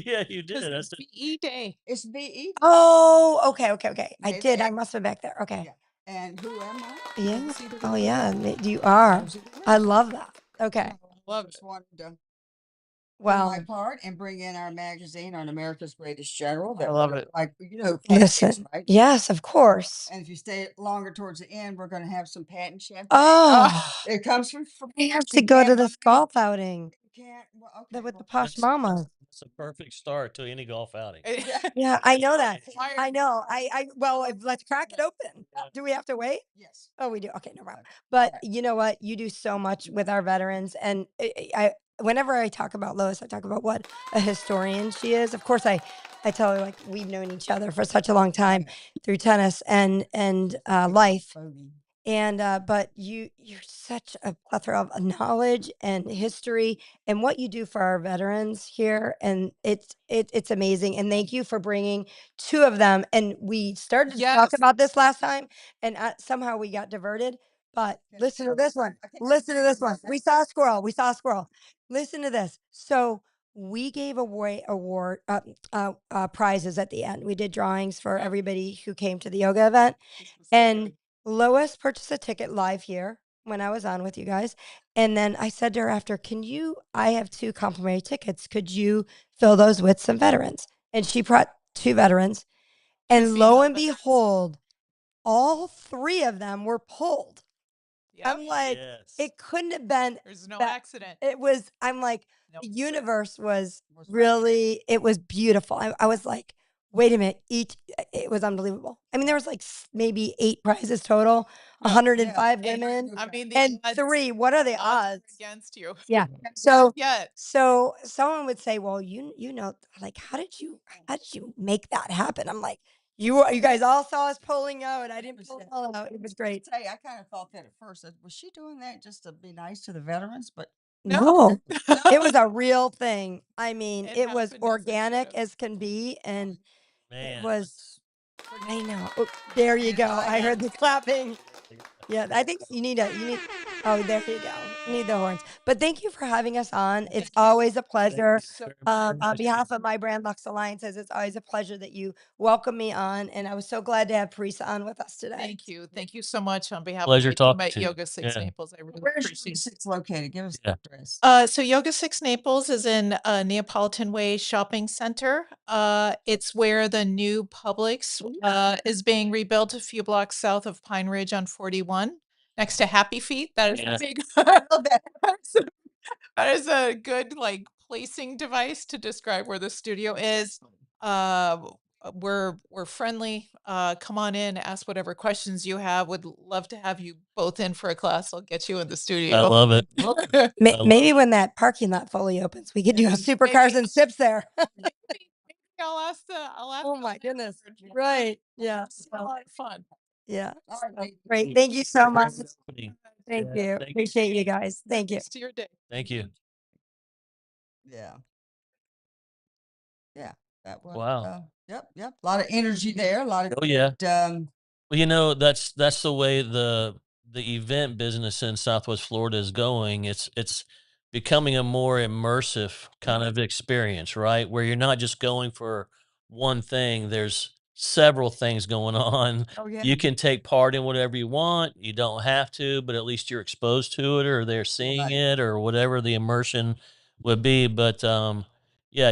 yeah, you did. That's It's VE Day. It's VE. Oh, okay. I May did. the I must have been back there. Okay. Yeah. And who am I? Yeah. Oh yeah, you are. I love that. Okay. Love Just it. wanted to do Well, my part and bring in our magazine on America's Greatest General. I love it. Like you know, who Pat is, listen. right? Yes, of course. And if you stay longer towards the end, we're going to have some patent champagne. Oh, It comes from. I have to go to this golf outing You can't. Well, okay. with the posh That's- mama. It's a perfect start to any golf outing. Yeah, I know that. Fire. I know. Well, let's crack it open. Do we have to wait? Yes. Oh, we do. Okay, no problem. But you know what? You do so much with our veterans, and whenever I talk about Lois, I talk about what a historian she is. Of course, I tell her like we've known each other for such a long time through tennis and life. And but you're such a plethora of knowledge and history and what you do for our veterans here, and it's amazing. And thank you for bringing two of them. And we started to talk Yes. about this last time, and somehow we got diverted. But listen to this one. Listen to this one. We saw a squirrel. We saw a squirrel. Listen to this. So we gave away prizes at the end. We did drawings for everybody who came to the yoga event, and Lois purchased a ticket live here when I was on with you guys. And then I said to her after, I have 2 complimentary tickets. Could you fill those with some veterans? And she brought 2 veterans. And lo and behold, all 3 of them were pulled. Yep. I'm like, it couldn't have been. There's no accident. It was, I'm like, the universe was really, it was beautiful. I was like, wait a minute, it was unbelievable. I mean, there was like maybe 8 prizes total, 105 women. I mean, And 3, what are the odds? Against you? Yeah. So Yeah. so someone would say, well, like, how did you make that happen? I'm like, you guys all saw us pulling out. I didn't pull it all out. It was great. Say, I kind of thought that at first. Was she doing that just to be nice to the veterans? But No, it was a real thing. I mean, it was happened as it organic should've. as can be, and Man. it was. I know. Oh, there you go. I heard the clapping. Yeah, I think you need. Oh, there you go. You need the horns. But thank you for having us on. It's always a pleasure. On behalf of my brand Lux Alliances, it's always a pleasure that you welcome me on, and I was so glad to have Parisa on with us today. Thank you. Thank you so much on behalf Pleasure of the team talking at to you. Yoga Six Yeah. Naples. I really where's appreciate it. Six located? Give us the address. So Yoga Six Naples is in Neapolitan Way Shopping Center. It's where the new Publix is being rebuilt a few blocks south of Pine Ridge on 41, next to Happy Feet. That is a big. That is a good like placing device to describe where the studio is. We're friendly. Come on in, ask whatever questions you have. Would love to have you both in for a class. I'll get you in the studio. I love it. Maybe when that parking lot fully opens, we could do a supercars and sips there. I'll ask. Oh my goodness! Right? Yeah. It's a lot of fun. Yeah. All right, Great. Thank you so much. Thank Thank Yeah, you. thank you. Appreciate you guys. Thank you. Thanks to your day. Thank you. Yeah. Yeah. That was. Wow. Yep. A lot of energy there. A lot of. Oh yeah. Well, That's the way the event business in Southwest Florida is going. It's becoming a more immersive kind of experience, right? Where you're not just going for one thing. There's several things going on. Oh yeah. You can take part in whatever you want. You don't have to, but at least you're exposed to it, or they're seeing it, or whatever the immersion would be. But yeah,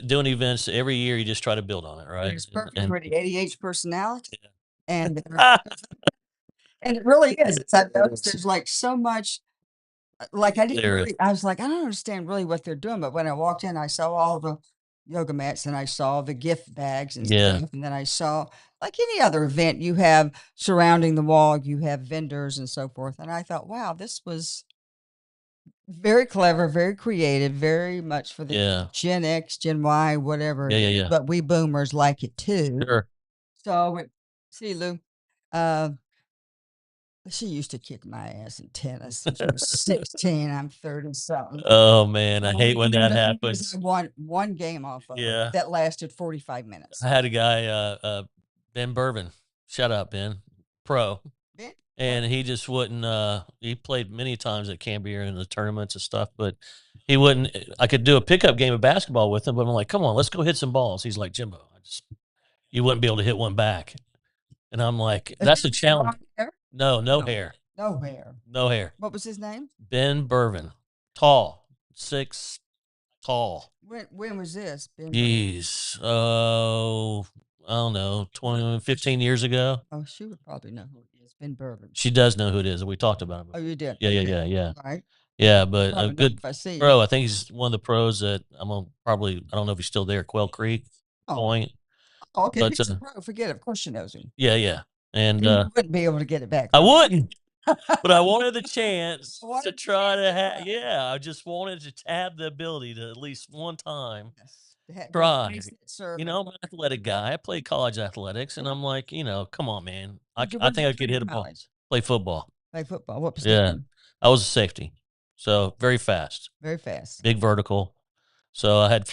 doing events every year. You just try to build on it, right? It's perfect for the ADH personality. And and it really really is. I noticed there's like so much. Like I didn't. There is. I was like, I don't understand really what they're doing. But when I walked in, I saw all the yoga mats, and I saw the gift bags and stuff. And then I saw, like any other event, you have surrounding the wall, you have vendors and so forth. And I thought, wow, this was very clever, very creative, very much for the Gen X, Gen Y, whatever. Yeah. But we boomers like it too. Sure. So, see, Lou, she used to kick my ass in tennis since she was 16. I'm 30 something. Oh man, I hate when that happens. I won one game off of her that lasted 45 minutes. I had a guy, Ben Bourbon. Shout out, Ben. Pro. Ben? And he just wouldn't he played many times at Cambier in the tournaments and stuff, but he wouldn't. I could do a pickup game of basketball with him, but I'm like, come on, let's go hit some balls. He's like, Jimbo, you wouldn't be able to hit one back. And I'm like, that's a challenge. No hair. No hair. No hair. What was his name? Ben Bourbon. Tall. 6 tall. When was this? Jeez. Oh, I don't know, 15 years ago. Oh, she would probably know who it is. Ben Bourbon. She does know who it is. We talked about him. Oh, you did? Yeah. All right. Yeah, but a good if I see pro. I think he's one of the pros that I'm gonna probably, I don't know if he's still there, Quail Creek Point. Oh, okay. But, He's a pro. Forget it. Of course she knows him. Yeah. And you wouldn't be able to get it back. I wouldn't. but I wanted the chance Wanted to the try to chance, have. Yeah, I just wanted to have the ability to at least one time yes, to have try. place that serve You and know, I'm an athletic guy. I played college athletics, and I'm like, come on, man. What'd you I what'd think you I do could in hit a ball. college? Play football. Play football. What Yeah, position? I was a safety, so very fast, Very fast. big vertical. So I had Big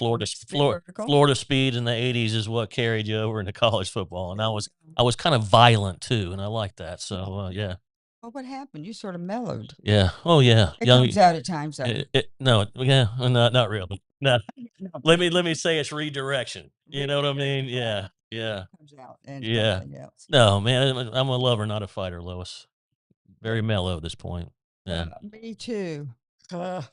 vertical. Florida speed in the '80s is what carried you over into college football, and I was kind of violent too, and I liked that. So yeah, Well, what happened? You sort of mellowed. yeah, oh yeah, It young. comes out at times, though. No, yeah, not really. No, No, let me say it's redirection. You know what I mean? Yeah, yeah, it comes out and yeah. something else. No, man, I'm a lover, not a fighter, Lois. Very mellow at this point. Yeah. Me too. I'm-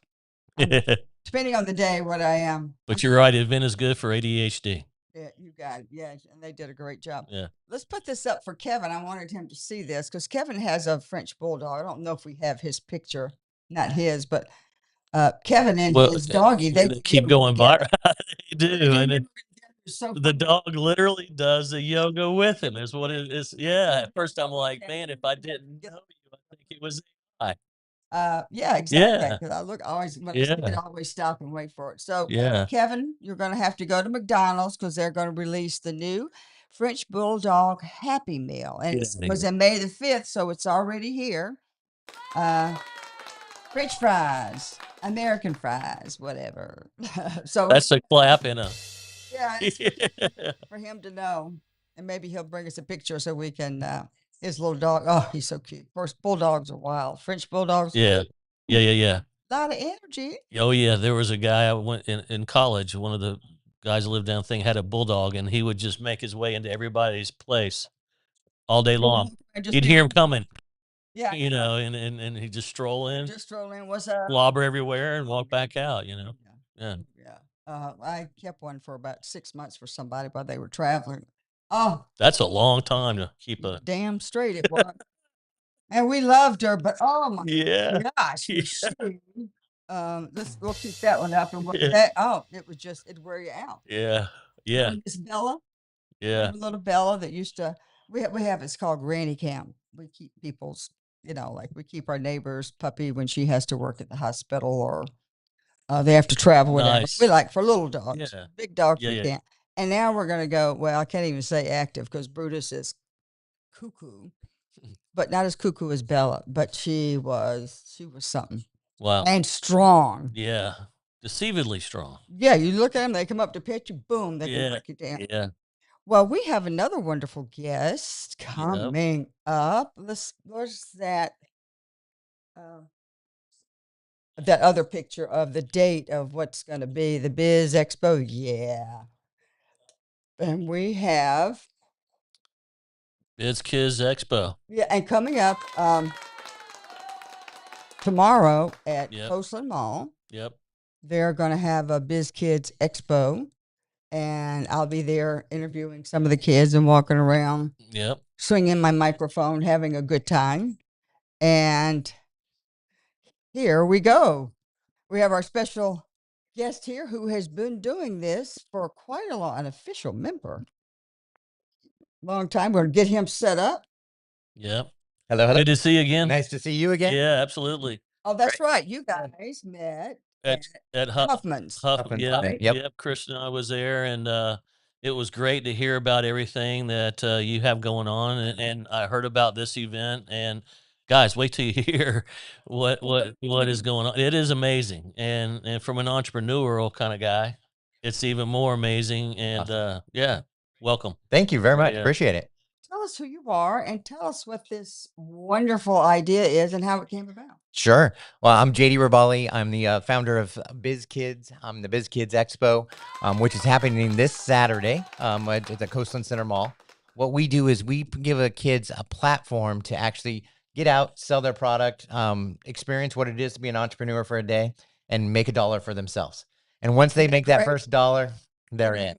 depending on the day, what I am. But you're right. Advent is good for ADHD. Yeah, you got it. Yeah, and they did a great job. Yeah. Let's put this up for Kevin. I wanted him to see this because Kevin has a French bulldog. I don't know if we have his picture, not his, but Kevin and his doggy. They keep going viral. They do, They and were so the funny. dog literally does the yoga with him. Is what it is. Yeah. At first, I'm like, man, if I didn't know you, I think it was AI. Yeah, exactly. Yeah. Because I always when I see it, I Yeah. always stop and wait for it. So, Yeah. Kevin, you're going to have to go to McDonald's because they're going to release the new French Bulldog Happy Meal, and Get it outta was here. in May the 5th, so it's already here. French fries, American fries, whatever. So That's a clap and a. yeah, it's for him to know, and maybe he'll bring us a picture so we can. His little dog. Oh, he's so cute. Of course, bulldogs are wild. French bulldogs. Yeah. Yeah. A lot of energy. Oh yeah, there was a guy I went in college. One of the guys that lived down thing had a bulldog, and he would just make his way into everybody's place all day long. And just You'd hear him coming, yeah, and he'd just stroll in, just stroll in. What's up? slobber everywhere, and walk back out. Yeah, Yeah. I kept one for about 6 months for somebody while they were traveling. Oh, that's a long time to keep a. damn straight it was. And we loved her, but oh my Yeah, gosh, was she we'll keep that one up and yeah, it was just it'd wear you out. yeah, yeah, Miss Bella, yeah. little Bella that used to we have it's called Granny Cam. We keep people's, like we keep our neighbor's puppy when she has to work at the hospital or they have to travel, whatever. Nice. We like for little dogs. Yeah. Big dogs Yeah, we yeah. can't. And now we're gonna go, well, I can't even say active because Brutus is cuckoo, but not as cuckoo as Bella, but she was something. Wow. And strong. Yeah, deceivingly strong. Yeah, you look at them, they come up to pet you, boom, they can break you down. Yeah. Well, we have another wonderful guest coming up. Where's that? That other picture of the date of what's going to be the Biz Expo. Yeah. And we have. Biz Kids Expo. Yeah, and coming up tomorrow at Yep. Coastland Mall. Yep. They're going to have a Biz Kids Expo. And I'll be there interviewing some of the kids and walking around. Yep. Swinging my microphone, having a good time. And here we go. We have our special guest here who has been doing this for quite an official member. Long time. We're going to get him set up. Yep. Hello. Good to see you again. Nice to see you again. Yeah, absolutely. Oh, that's right. You guys met At Huffman's. Huffman's, Yeah, right? Yep. Yep. Chris and I was there, and it was great to hear about everything that you have going on, and I heard about this event. And guys, wait till you hear what is going on. It is amazing, and from an entrepreneurial kind of guy, it's even more amazing. And Awesome. yeah, welcome. Thank you very much. Yeah. Appreciate it. Tell us who you are and tell us what this wonderful idea is and how it came about. Sure. Well, I'm JD Ribali. I'm the founder of Biz Kids. I'm the Biz Kids Expo, which is happening this Saturday at the Coastland Center Mall. What we do is we give kids a platform to actually get out, sell their product, experience what it is to be an entrepreneur for a day, and make $1 for themselves. And once they make that first $1, they're in.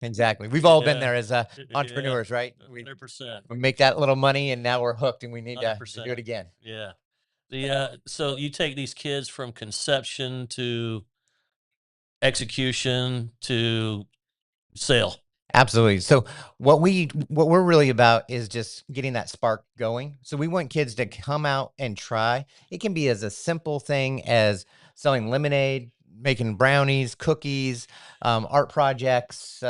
Exactly. We've all been there as entrepreneurs, right? 100%. We make that little money, and now we're hooked, and we need to 100%. do it again. Yeah. So you take these kids from conception to execution to sale. Absolutely. So what we're really about is just getting that spark going. So we want kids to come out and try. It can be as a simple thing as selling lemonade, making brownies, cookies, art projects,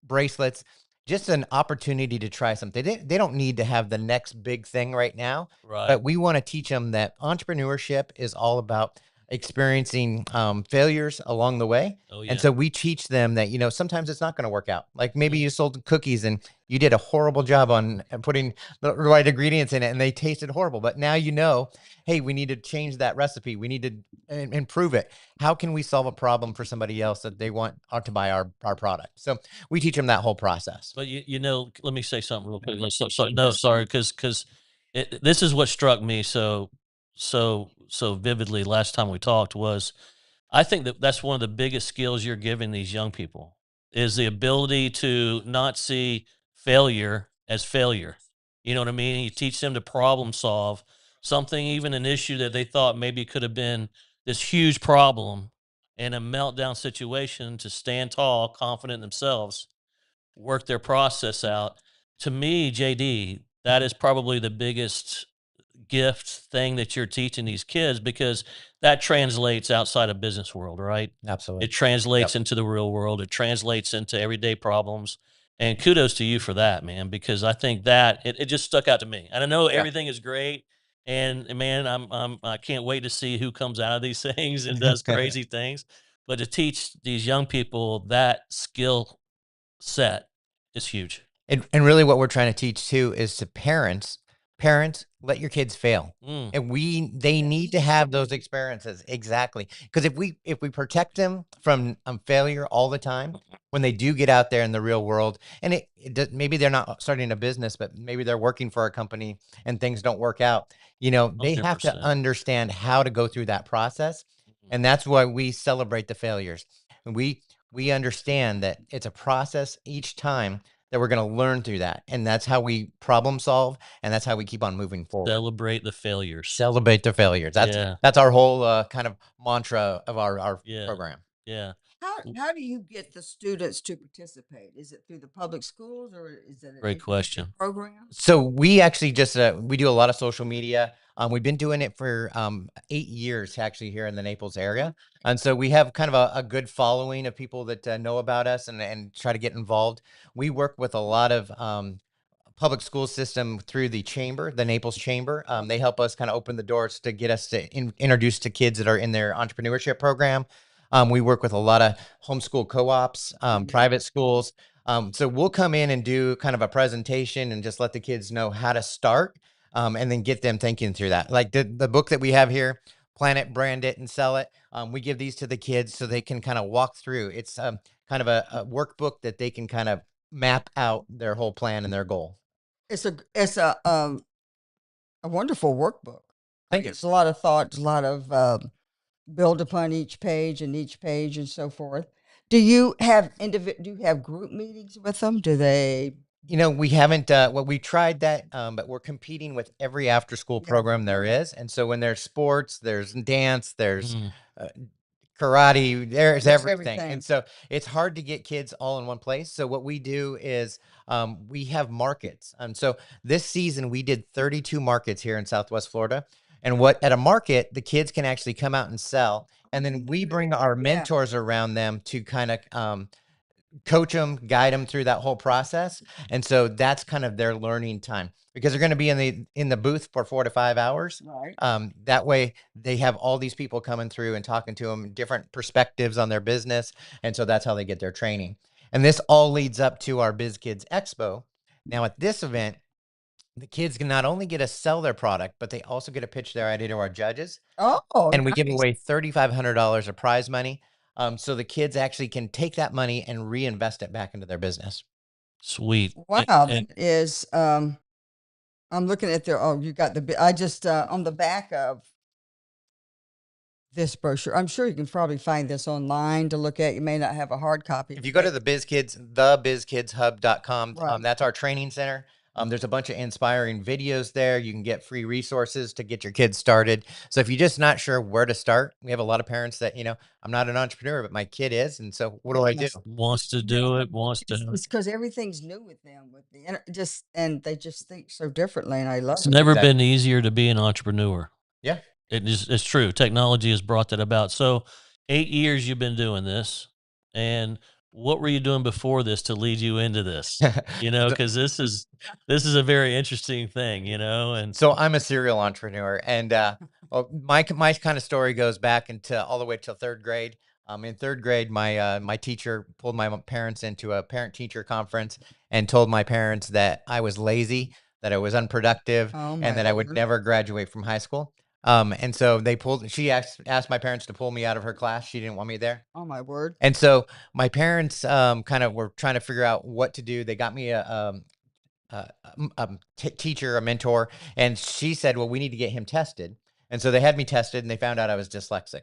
bracelets. Just an opportunity to try something. They don't need to have the next big thing right now, Right. but we want to teach them that entrepreneurship is all about experiencing failures along the way. Oh, yeah. And so we teach them that, sometimes it's not going to work out. Like maybe you sold cookies and you did a horrible job on putting the right ingredients in it and they tasted horrible. But now hey, we need to change that recipe. We need to improve it. How can we solve a problem for somebody else that they want to buy our product? So we teach them that whole process. But let me say something real quick. No, sorry, because this is what struck me so vividly last time we talked was I think that's one of the biggest skills you're giving these young people is the ability to not see failure as failure. You know what I mean? You teach them to problem solve something, even an issue that they thought maybe could have been this huge problem in a meltdown situation to stand tall, confident in themselves, work their process out. To me, JD, that is probably the biggest gift thing that you're teaching these kids because that translates outside of business world, right? Absolutely. It translates into the real world. It translates into everyday problems. And kudos to you for that, man, because I think that it just stuck out to me. And I know everything is great. And man, I can't wait to see who comes out of these things and does crazy things. But to teach these young people that skill set is huge. And really what we're trying to teach too is to parents, let your kids fail. And they need to have those experiences. Exactly. Because if we protect them from failure all the time, when they do get out there in the real world, and maybe they're not starting a business, but maybe they're working for a company and things don't work out, they have to 100%. understand how to go through that process. And that's why we celebrate the failures. And we understand that it's a process each time that we're going to learn through that. And that's how we problem solve. And that's how we keep on moving forward. Celebrate the failures. Celebrate the failures. That's our whole kind of mantra of our program. Yeah. How do you get the students to participate? Is it through the public schools or is it Great question. program? So we actually just we do a lot of social media. We've been doing it for 8 years actually here in the Naples area. And so we have kind of a good following of people that know about us and try to get involved. We work with a lot of public school system through the chamber, the Naples Chamber. They help us kind of open the doors to get us to introduce to kids that are in their entrepreneurship program. We work with a lot of homeschool co-ops, private schools. So we'll come in and do kind of a presentation and just let the kids know how to start and then get them thinking through that. Like the book that we have here, Plan It, Brand It, and Sell It. We give these to the kids so they can kind of walk through. It's kind of a workbook that they can kind of map out their whole plan and their goal. It's a wonderful workbook. Thank you. It's a lot of thoughts, a lot of build upon each page and so forth. Do you have group meetings with them? Do they? We haven't. Well, we tried that, but we're competing with every after-school program there is, and so when there's sports, there's dance, there's karate, there's everything, and so it's hard to get kids all in one place. So what we do is we have markets, and so this season we did 32 markets here in Southwest Florida. And at a market, the kids can actually come out and sell, and then we bring our mentors around them to kind of coach them, guide them through that whole process. And so that's kind of their learning time because they're going to be in the booth for 4 to 5 hours. Right. That way they have all these people coming through and talking to them, different perspectives on their business. And so that's how they get their training. And this all leads up to our Biz Kids Expo. Now at this event, the kids can not only get to sell their product, but they also get to pitch their idea to our judges. Oh, and we give away $3,500 of prize money. So the kids actually can take that money and reinvest it back into their business. Sweet. Wow. That is, I'm looking at you got I just, on the back of this brochure, I'm sure you can probably find this online to look at. You may not have a hard copy. If you go to the BizKids, thebizkidshub.com, Right. That's our training center. There's a bunch of inspiring videos there. You can get free resources to get your kids started. So if you're just not sure where to start, we have a lot of parents that, I'm not an entrepreneur, but my kid is. And so what do I do? Wants to do it, wants to. It's because everything's new with them, with the and they just think so differently, and I love It's it. never been easier to be an entrepreneur. Yeah. It's true. Technology has brought that about. So 8 years you've been doing this, and what were you doing before this to lead you into this? Because this is a very interesting thing, and So I'm a serial entrepreneur, and my kind of story goes back into all the way till third grade. In third grade, my teacher pulled my parents into a parent-teacher conference and told my parents that I was lazy, that I was unproductive, and that I would never graduate from high school. And so she asked my parents to pull me out of her class. She didn't want me there. Oh my word. And so my parents kind of were trying to figure out what to do. They got me a teacher, a mentor, and she said, well, we need to get him tested. And so they had me tested, and they found out I was dyslexic.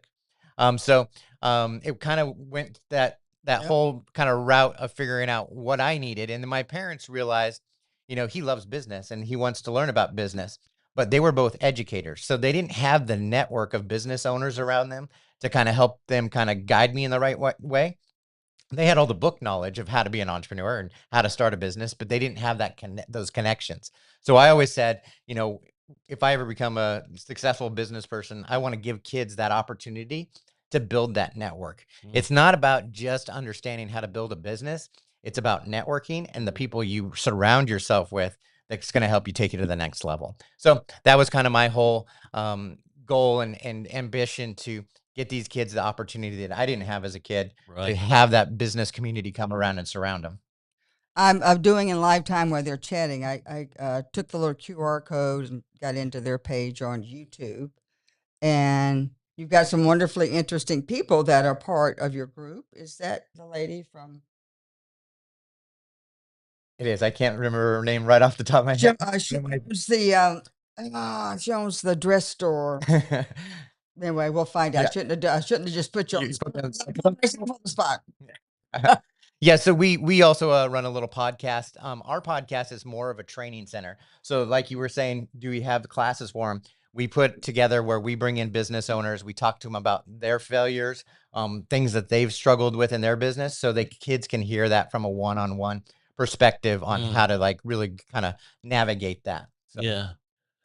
It kind of went that whole kind of route of figuring out what I needed. And then my parents realized, he loves business and he wants to learn about business, but they were both educators. So they didn't have the network of business owners around them to kind of help them kind of guide me in the right way. They had all the book knowledge of how to be an entrepreneur and how to start a business, but they didn't have those connections. So I always said, if I ever become a successful business person, I want to give kids that opportunity to build that network. It's not about just understanding how to build a business. It's about networking and the people you surround yourself with that's going to help you take you to the next level. So that was kind of my whole goal and ambition, to get these kids the opportunity that I didn't have as a kid, to have that business community come around and surround them. I'm doing in live time while they're chatting. I took the little QR code and got into their page on YouTube, and you've got some wonderfully interesting people that are part of your group. Is that the lady from? It is. I can't remember her name right off the top of my head. She owns the dress store. Anyway, we'll find out. Yeah. I shouldn't have just put you on the spot. Yeah, so we also run a little podcast. Our podcast is more of a training center. So like you were saying, do we have the classes for them? We put together where we bring in business owners. We talk to them about their failures, things that they've struggled with in their business, so the kids can hear that from a one-on-one perspective on how to really kind of navigate that. So.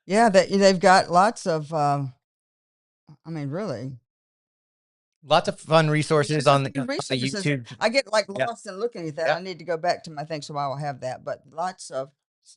Yeah, they've got lots of, really. Lots of fun resources on the YouTube. I get lost in looking at that. I need to go back to my thing, so I will have that. But lots of.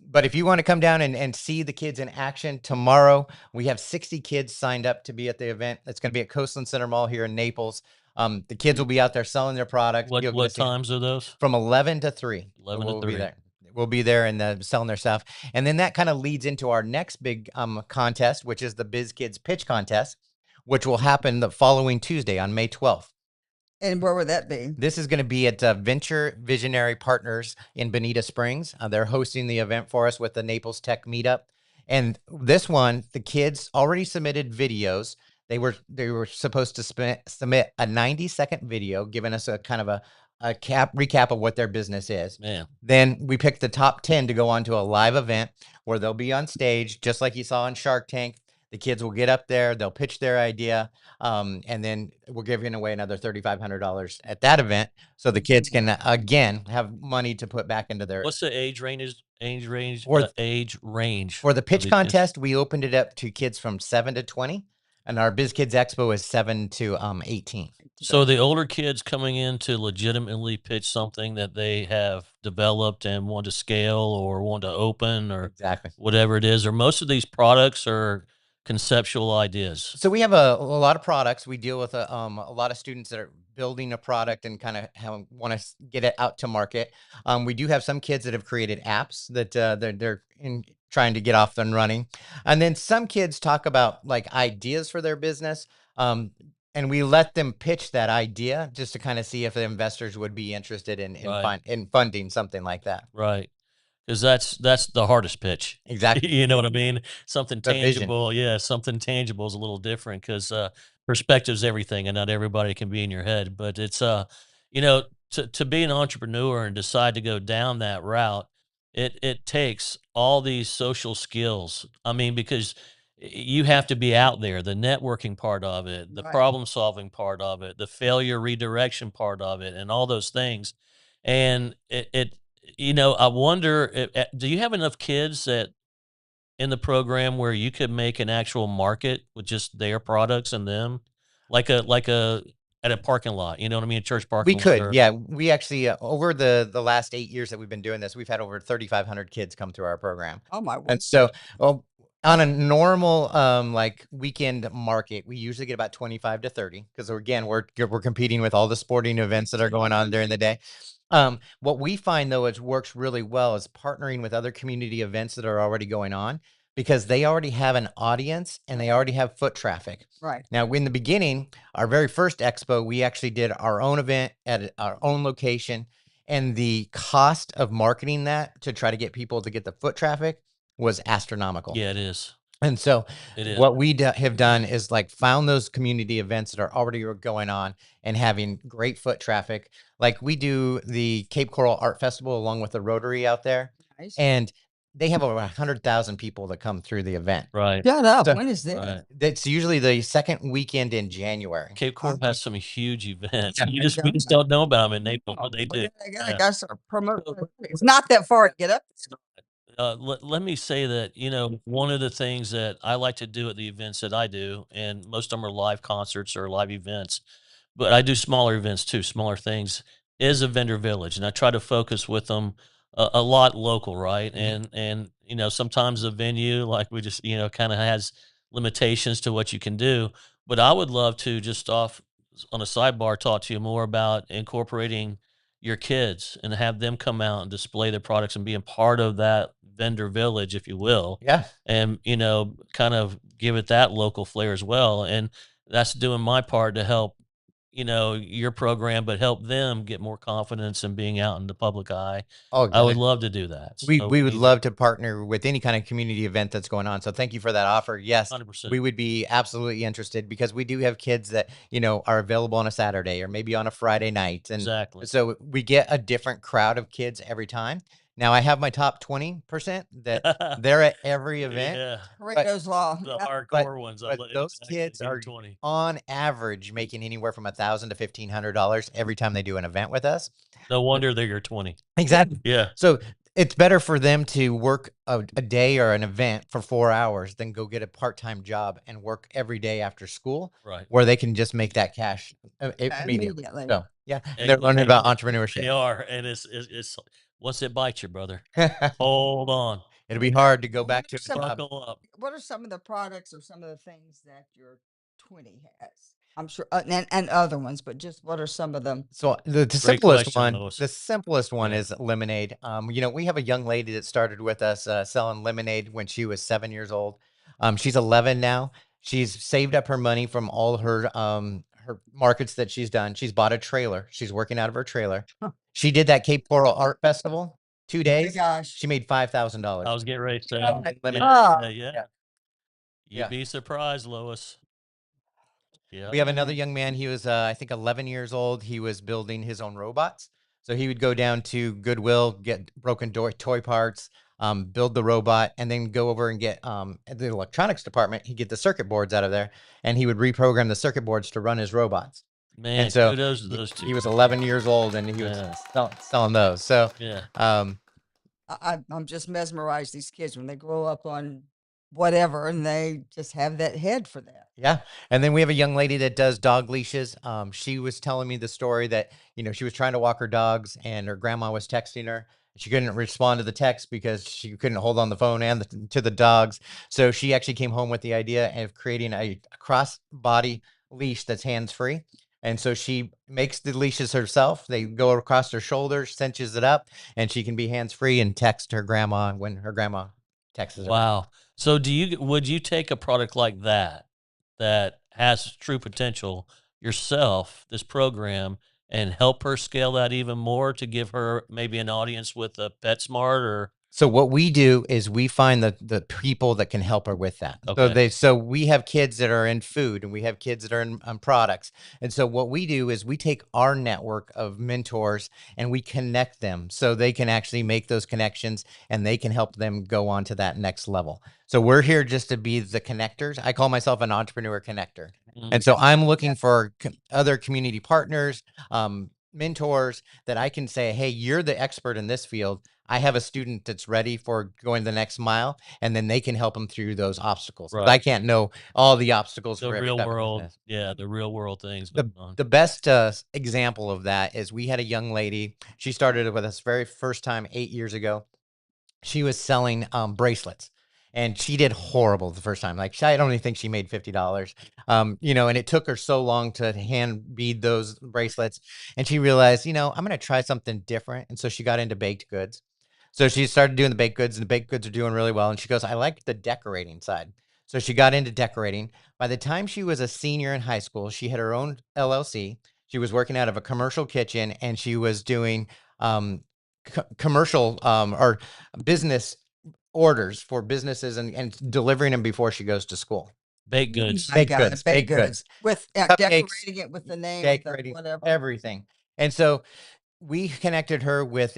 But if you want to come down and see the kids in action tomorrow, we have 60 kids signed up to be at the event. It's going to be at Coastland Center Mall here in Naples. The kids will be out there selling their product. What times are those? From 11 to 3. 11 to 3. We'll be there and selling their stuff. And then that kind of leads into our next big contest, which is the Biz Kids Pitch Contest, which will happen the following Tuesday on May 12th. And where would that be? This is going to be at Venture Visionary Partners in Bonita Springs. They're hosting the event for us with the Naples Tech Meetup. And this one, the kids already submitted videos. They were supposed to submit a 90-second video, giving us a kind of a recap of what their business is. Man. Then we picked the top 10 to go on to a live event where they'll be on stage, just like you saw on Shark Tank. The kids will get up there, they'll pitch their idea, and then we're giving away another $3,500 at that event, so the kids can again have money to put back into their. What's the age range? Age range for the pitch contest? We opened it up to kids from 7 to 20, and our Biz Kids Expo is 7 to 18. So the older kids coming in to legitimately pitch something that they have developed and want to scale or want to open or whatever it is, or most of these products are conceptual ideas. So we have a lot of products. We deal with a lot of students that are building a product and kind of want to get it out to market. We do have some kids that have created apps that they're trying to get off and running. And then some kids talk about ideas for their business. And we let them pitch that idea just to kind of see if the investors would be interested in funding something like that. Right. Because that's the hardest pitch. Exactly. You know what I mean? Something tangible. Yeah, something tangible is a little different because perspective's everything, and not everybody can be in your head. But it's to be an entrepreneur and decide to go down that route it takes all these social skills. I mean, because you have to be out there, the networking part of it, the Right. problem solving part of it, the failure redirection part of it, and all those things. And I wonder, do you have enough kids that in the program where you could make an actual market with just their products and them, like a at a parking lot, you know what I mean, a church We parking lot, could, or yeah. We actually over the last 8 years that we've been doing this, we've had over 3,500 kids come through our program. Oh my word. And so, well, on a normal like weekend market, we usually get about 25 to 30 because again, we're competing with all the sporting events that are going on during the day. What we find though is works really well is partnering with other community events that are already going on because they already have an audience and they already have foot traffic. Right. Now, in the beginning, our very first expo, we actually did our own event at our own location, and the cost of marketing that to try to get people to get the foot traffic was astronomical. yeah, it is. And so It is. what we have done is like found those community events that are already going on and having great foot traffic. Like we do the Cape Coral Art Festival along with the Rotary out there. Nice. And they have over 100,000 people that come through the event. Right. Shut up. So- When is this? Right. It's usually the second weekend in January. Cape Coral has some huge events. Yeah. We just don't know about them in Naples, Oh, but they well, do. I Yeah. gotta start promoting. It's not that far to get up. Let me say that, one of the things that I like to do at the events that I do, and most of them are live concerts or live events, but I do smaller events too, smaller things, is a vendor village. And I try to focus with them a lot local, right? Mhm. And sometimes the venue, like we just, kind of has limitations to what you can do. But I would love to just off on a sidebar talk to you more about incorporating your kids and have them come out and display their products and being part of that vendor village, if you will, Yeah. and kind of give it that local flair as well. And that's doing my part to help your program, but help them get more confidence in being out in the public eye. Oh, I would good. love to do that. We So would love to partner with any kind of community event that's going on. So thank you for that offer. Yes, 100%. we would be absolutely interested because we do have kids that, are available on a Saturday or maybe on a Friday night. And Exactly. so we get a different crowd of kids every time. Now I have my top 20% that they're at every event. Yeah, Pareto's Law. the Yep. hardcore ones. But those kids are 20. on average making anywhere from $1,000 to $1,500 every time they do an event with us. No wonder they're your 20. Exactly. Yeah. So it's better for them to work a day or an event for 4 hours than go get a part-time job and work every day after school, Right. where they can just make that cash immediately. Immediately. So yeah, And- they're learning about They entrepreneurship. are, and it's once it bites you, brother. Hold on, It'll be hard to go back to. Some- buckle up. What are some of the products or some of the things that your 20 has? I'm sure, and other ones, but just what are some of them? So the Great simplest question, one, Lois. the simplest one Yeah. is lemonade. We have a young lady that started with us selling lemonade when she was 7 years old. She's 11 now. She's saved up her money from all her markets that she's done. She's bought a trailer. She's working out of her trailer. She did that Cape Coral Art Festival 2 Oh my days. gosh. She made $5,000. I was getting ready to say, Oh, lemonade. Oh. yeah. You'd Yeah. be surprised, Lois. Yeah. We have another young man. He was, I think, 11 years old. He was building his own robots. So he would go down to Goodwill, get broken toy parts, build the robot, and then go over and get at the electronics department. He'd get the circuit boards out of there, and he would reprogram the circuit boards to run his robots. Man, And so kudos to those two. He was 11 years old, and he was selling those. So Yeah. I'm just mesmerized. These kids when they grow up on whatever, and they just have that head for that. Yeah. And then we have a young lady that does dog leashes. She was telling me the story that, she was trying to walk her dogs and her grandma was texting her. She couldn't respond to the text because she couldn't hold on the phone and to the dogs. So she actually came home with the idea of creating a cross body leash that's hands free. And so she makes the leashes herself. They go across her shoulders, cinches it up, and she can be hands free and text her grandma when her grandma texts her. Wow. So would you take a product like that has true potential yourself, this program, and help her scale that even more to give her maybe an audience with a PetSmart or So what we do is we find the people that can help her with that. Okay. So we have kids that are in food, and we have kids that are in products. And so what we do is we take our network of mentors and we connect them so they can actually make those connections and they can help them go on to that next level. So we're here just to be the connectors. I call myself an entrepreneur connector. And so I'm looking for other community partners, mentors that I can say, hey, you're the expert in this field. I have a student that's ready for going the next mile, and then they can help them through those obstacles. Right. I can't know all the obstacles The for every real type of world. business. Yeah. The real world things. The best example of that is we had a young lady. She started with us very first time 8 years ago. She was selling bracelets, and she did horrible the first time. Like, I don't even think she made $50. And it took her so long to hand bead those bracelets, and she realized, I'm going to try something different. And so she got into baked goods. So she started doing the baked goods, and the baked goods are doing really well. And she goes, I like the decorating side. So she got into decorating. By the time she was a senior in high school, she had her own LLC. She was working out of a commercial kitchen, and she was doing commercial or business orders for businesses and delivering them before she goes to school. Baked goods. Baked goods. With decorating it with the name, decorating, whatever. everything. And so we connected her with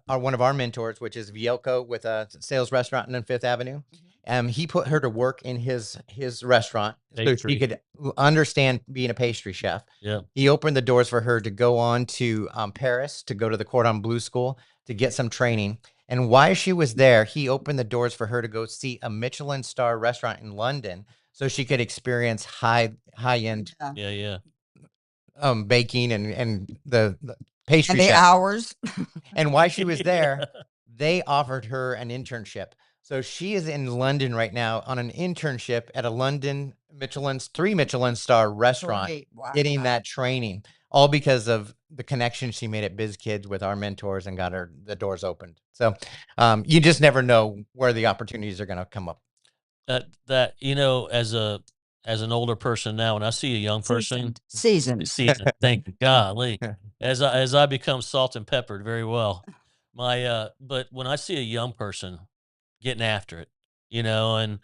one of our mentors, which is Vielko, with a sales restaurant on Fifth Avenue. He put her to work in his restaurant so she could understand being a pastry chef. Yeah. He opened the doors for her to go on to Paris, to go to the Cordon Bleu school to get some training. And while she was there, he opened the doors for her to go see a Michelin star restaurant in London so she could experience high end baking and the pastry and the chef. hours. And while she was there, they offered her an internship. So she is in London right now on an internship at a London 3 Michelin star restaurant, getting that training, all because of the connection she made at Biz Kids with our mentors and got her the doors opened. So you just never know where the opportunities are going to come up. As an older person now, when I see a young person, seasoned, thank you, golly, as I become salt and peppered very well, but when I see a young person getting after it, and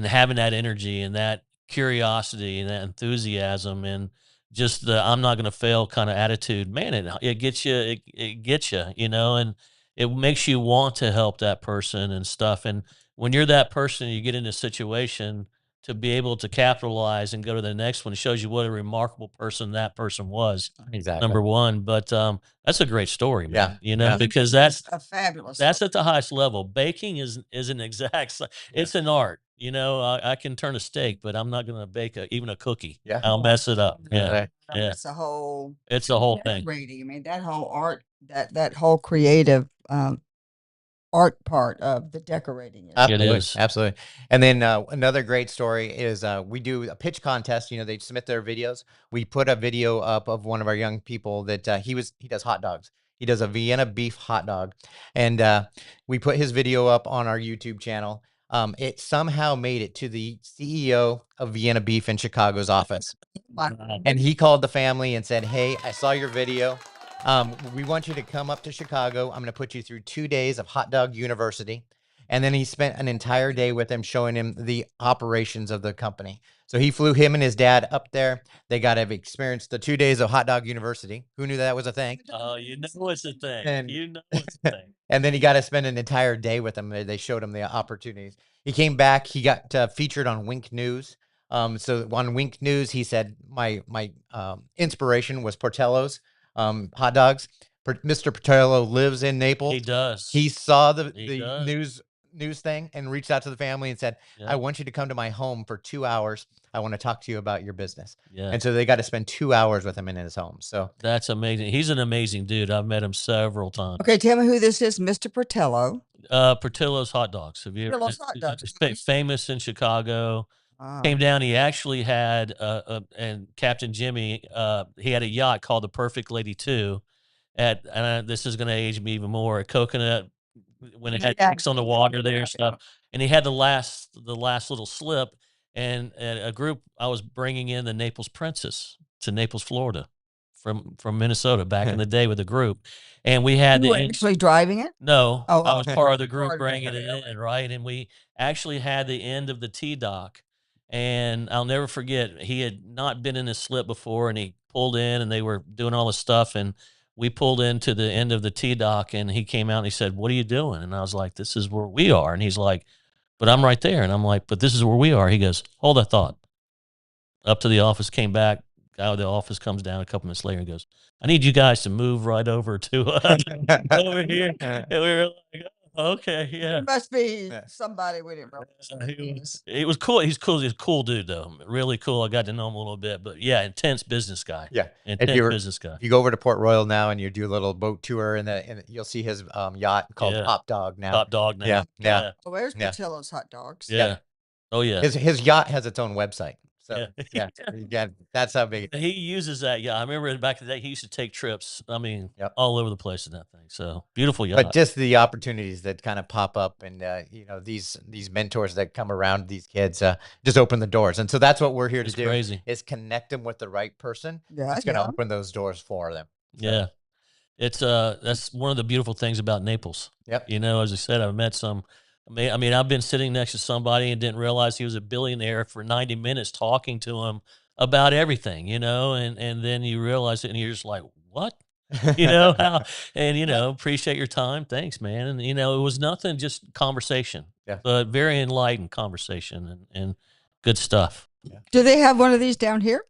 having that energy and that curiosity and that enthusiasm and just the I'm not going to fail kind of attitude, man, it gets you, it gets you, and it makes you want to help that person and stuff. And when you're that person, you get in a situation to be able to capitalize and go to the next one. It shows you what a remarkable person that person was. Exactly. Number one, but that's a great story, man. Yeah. Because that's a fabulous. That's at the highest level. Baking is an exact. It's an art. I can turn a steak, but I'm not going to bake even a cookie. Yeah. I'll mess it up. Yeah. It's a whole. It's a whole thing. I mean, that whole art, that whole creative art part of the decorating. Absolutely. And then another great story is we do a pitch contest. They submit their videos. We put a video up of one of our young people that he does hot dogs. He does a Vienna beef hot dog, and we put his video up on our YouTube channel. It somehow made it to the CEO of Vienna Beef in Chicago's office. And he called the family and said, hey, I saw your video. We want you to come up to Chicago. I'm going to put you through 2 days of Hot Dog University. And then he spent an entire day with him, showing him the operations of the company. So he flew him and his dad up there. They got to experience the 2 days of Hot Dog University. Who knew that was a thing? Oh, it's a thing. It's a thing. And then he got to spend an entire day with him. They showed him the opportunities. He came back. He got featured on Wink News. So on Wink News, he said, my inspiration was Portillo's hot dogs. Mr. Portillo lives in Naples. He does. He saw the news thing and reached out to the family and said, I want you to come to my home for 2 hours. I want to talk to you about your business. Yeah. And so they got to spend 2 hours with him in his home. So that's amazing. He's an amazing dude. I've met him several times. Okay, tell me who this is, Mr. Portillo. Portillo's hot dogs. Have you Portillo's hot dogs. Famous in Chicago. Came down. He actually had and Captain Jimmy. He had a yacht called the Perfect Lady 2. This is going to age me even more. A Coconut, when it had dicks on the water there and stuff. And he had the last little slip. And a group I was bringing in the Naples Princess to Naples, Florida. from Minnesota back in the day with a group, and we had You were actually driving it? No, Oh, I was okay. part of the group Part of bringing it. it in, right? And we actually had the end of the T-dock, and I'll never forget, he had not been in his slip before, and he pulled in, and they were doing all this stuff, and we pulled into the end of the T-dock, and he came out and he said, "What are you doing?" And I was like, "This is where we are." And he's like, "But I'm right there." And I'm like, "But this is where we are." He goes, "Hold that thought." Up to the office, came back. Guy with the office comes down a couple minutes later and goes, "I need you guys to move right over to over here." And we were like, "Oh, okay, yeah." It must be somebody we didn't realize. He was cool. He's cool. He's a cool dude, though. Really cool. I got to know him a little bit, but yeah, intense business guy. Yeah, Intense business guy. If you go over to Port Royal now and you do a little boat tour, and you'll see his yacht called Top Dog now. Top Dog now. Yeah. Oh, where's Patillo's hot dogs? Yeah. Oh yeah. His yacht has its own website. So yeah, that's how big. He uses that. Yeah, I remember back in the day he used to take trips. I mean, all over the place in that thing. So beautiful yacht. But just the opportunities that kind of pop up, and these mentors that come around these kids just open the doors, and so that's what we're here to do. Crazy. Is connect them with the right person. Yeah, it's going to open those doors for them. So. Yeah, it's that's one of the beautiful things about Naples. Yep. As I said, I've met some. I mean, I've been sitting next to somebody and didn't realize he was a billionaire for 90 minutes talking to him about everything, and then you realize it and you're just like, what? How, and, appreciate your time. Thanks, man. And, it was nothing, just conversation, but very enlightened conversation and good stuff. Yeah. Do they have one of these down here?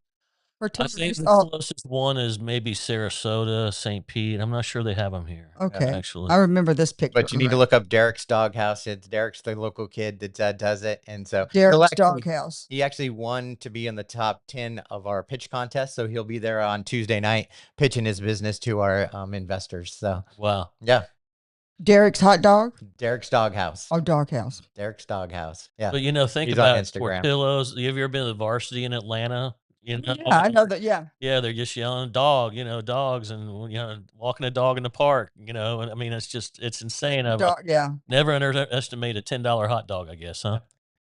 I think the closest one is maybe Sarasota, St. Pete. I'm not sure they have them here. Okay. Actually. I remember this picture. But you need to look up Derek's Doghouse. It's Derek's the local kid that does it. And so Derek's Doghouse. He actually won to be in the top 10 of our pitch contest. So he'll be there on Tuesday night pitching his business to our investors. So wow. Yeah. Derek's Hot Dog? Derek's Doghouse. Oh, Doghouse. Derek's Doghouse. Yeah. But, think He's about Instagram. Portillo's. Have you ever been to the Varsity in Atlanta? Yeah, I know that. Yeah. Yeah, they're just yelling dog, dogs, and walking a dog in the park. And I mean, it's insane. Never underestimate a $10 hot dog, I guess, huh?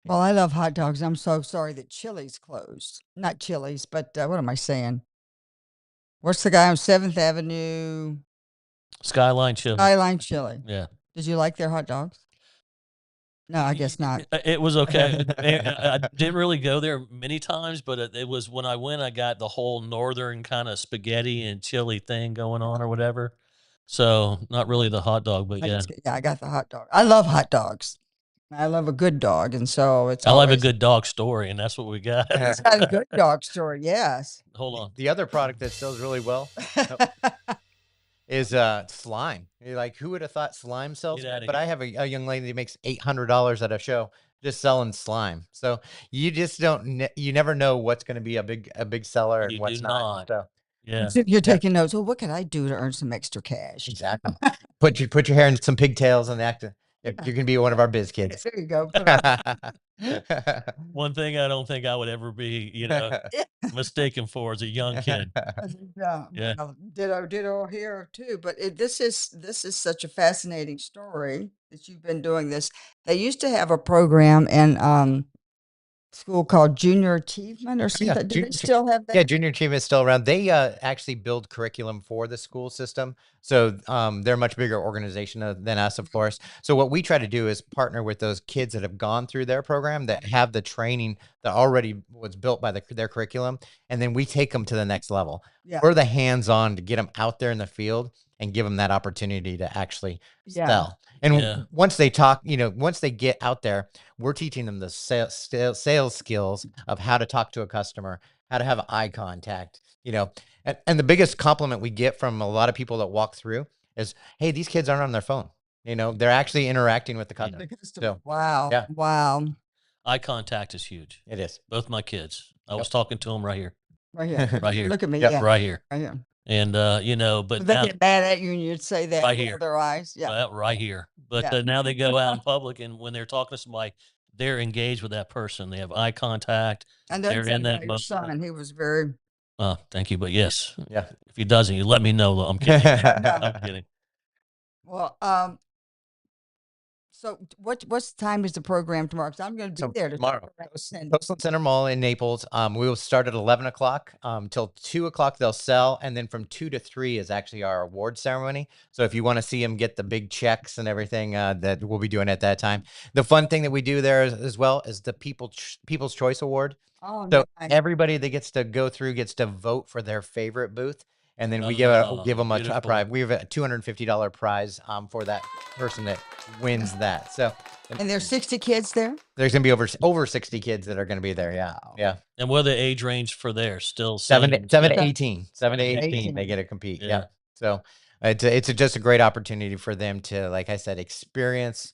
Well, I love hot dogs. I'm so sorry that Chili's closed. Not Chili's, but what am I saying? What's the guy on 7th Avenue? Skyline Chili. Skyline Chili. Yeah. Did you like their hot dogs? No, I guess not. It was okay. I didn't really go there many times, but it was when I went, I got the whole northern kind of spaghetti and chili thing going on or whatever. So not really the hot dog, but yeah. Yeah, I got the hot dog. I love hot dogs. I love a good dog, and so it's. I love a good dog story, and that's what we got. It's got a good dog story. Yes. Hold on. The other product that sells really well. Is slime. You're like, who would have thought slime sells? But I have a young lady that makes $800 at a show just selling slime. So you just you never know what's going to be a big seller and what's not. So yeah, so you're taking notes. Well, what can I do to earn some extra cash? Exactly. put your hair in some pigtails and act. You can be one of our biz kids. There you go. One thing I don't think I would ever be, mistaken for as a young kid. Yeah. Ditto here too. But this is such a fascinating story that you've been doing this. They used to have a program in school called Junior Achievement or something. Do they still have that? Yeah, Junior Achievement is still around. They actually build curriculum for the school system. So they're a much bigger organization than us, of course. So what we try to do is partner with those kids that have gone through their program, that have the training that already was built by their curriculum. And then we take them to the next level. Yeah. We're the hands-on to get them out there in the field and give them that opportunity to actually sell. And once they talk, once they get out there, we're teaching them the sales skills of how to talk to a customer, how to have eye contact, and the biggest compliment we get from a lot of people that walk through is, hey, these kids aren't on their phone. They're actually interacting with the customer. So, wow. Yeah. Wow. Eye contact is huge. It is. Both my kids. I was talking to them right here. Right here. Right here. Look at me. Yep. Yeah. Right here. Right here. And, but they get mad at you and you'd say that right here. with their eyes. Yeah. Right here. But now they go out in public, and when they're talking to somebody, they're engaged with that person. They have eye contact. And they're in that your son, he was very. Thank you. But yes. Yeah. If he doesn't, you let me know. I'm kidding. I'm kidding. Well, So what's the time is the program tomorrow? Because I'm going to be there tomorrow. Coastal Center Mall in Naples. We will start at 11 o'clock till 2 o'clock. They'll sell, and then from 2 to 3 is actually our award ceremony. So if you want to see them get the big checks and everything, that we'll be doing at that time. The fun thing that we do there as well is the People's Choice Award. Oh, So nice. everybody that gets to go through gets to vote for their favorite booth. And then we give them a prize. We have a $250 prize for that person that wins that. So, and there's 60 kids there. There's gonna be over 60 kids that are gonna be there. Yeah, yeah. And what are the age range for there? Still 7 to 18. 7 to 18. They get to compete. Yeah. So it's just a great opportunity for them to, like I said, experience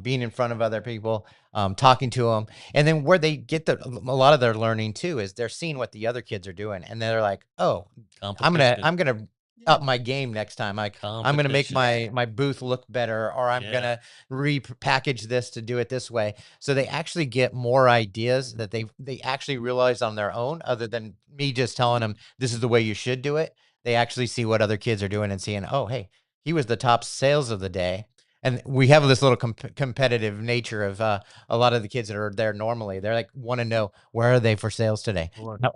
being in front of other people, talking to them, and then where they get a lot of their learning too is they're seeing what the other kids are doing, and they're like, oh, I'm gonna up my game next time. I'm gonna make my booth look better, or I'm gonna repackage this to do it this way. So they actually get more ideas that they actually realize on their own, other than me just telling them this is the way you should do it. They actually see what other kids are doing and seeing, oh, hey, he was the top sales of the day. And we have this little competitive nature of a lot of the kids that are there normally. They're like, want to know, where are they for sales today?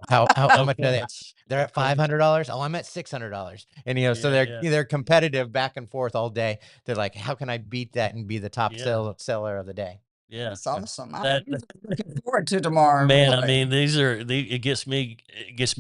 How much are they? They're at $500. Oh, I'm at $600. And so they're competitive back and forth all day. They're like, how can I beat that and be the top seller of the day? Yeah, that's awesome. I'm looking forward to tomorrow. Man, I mean, it gets me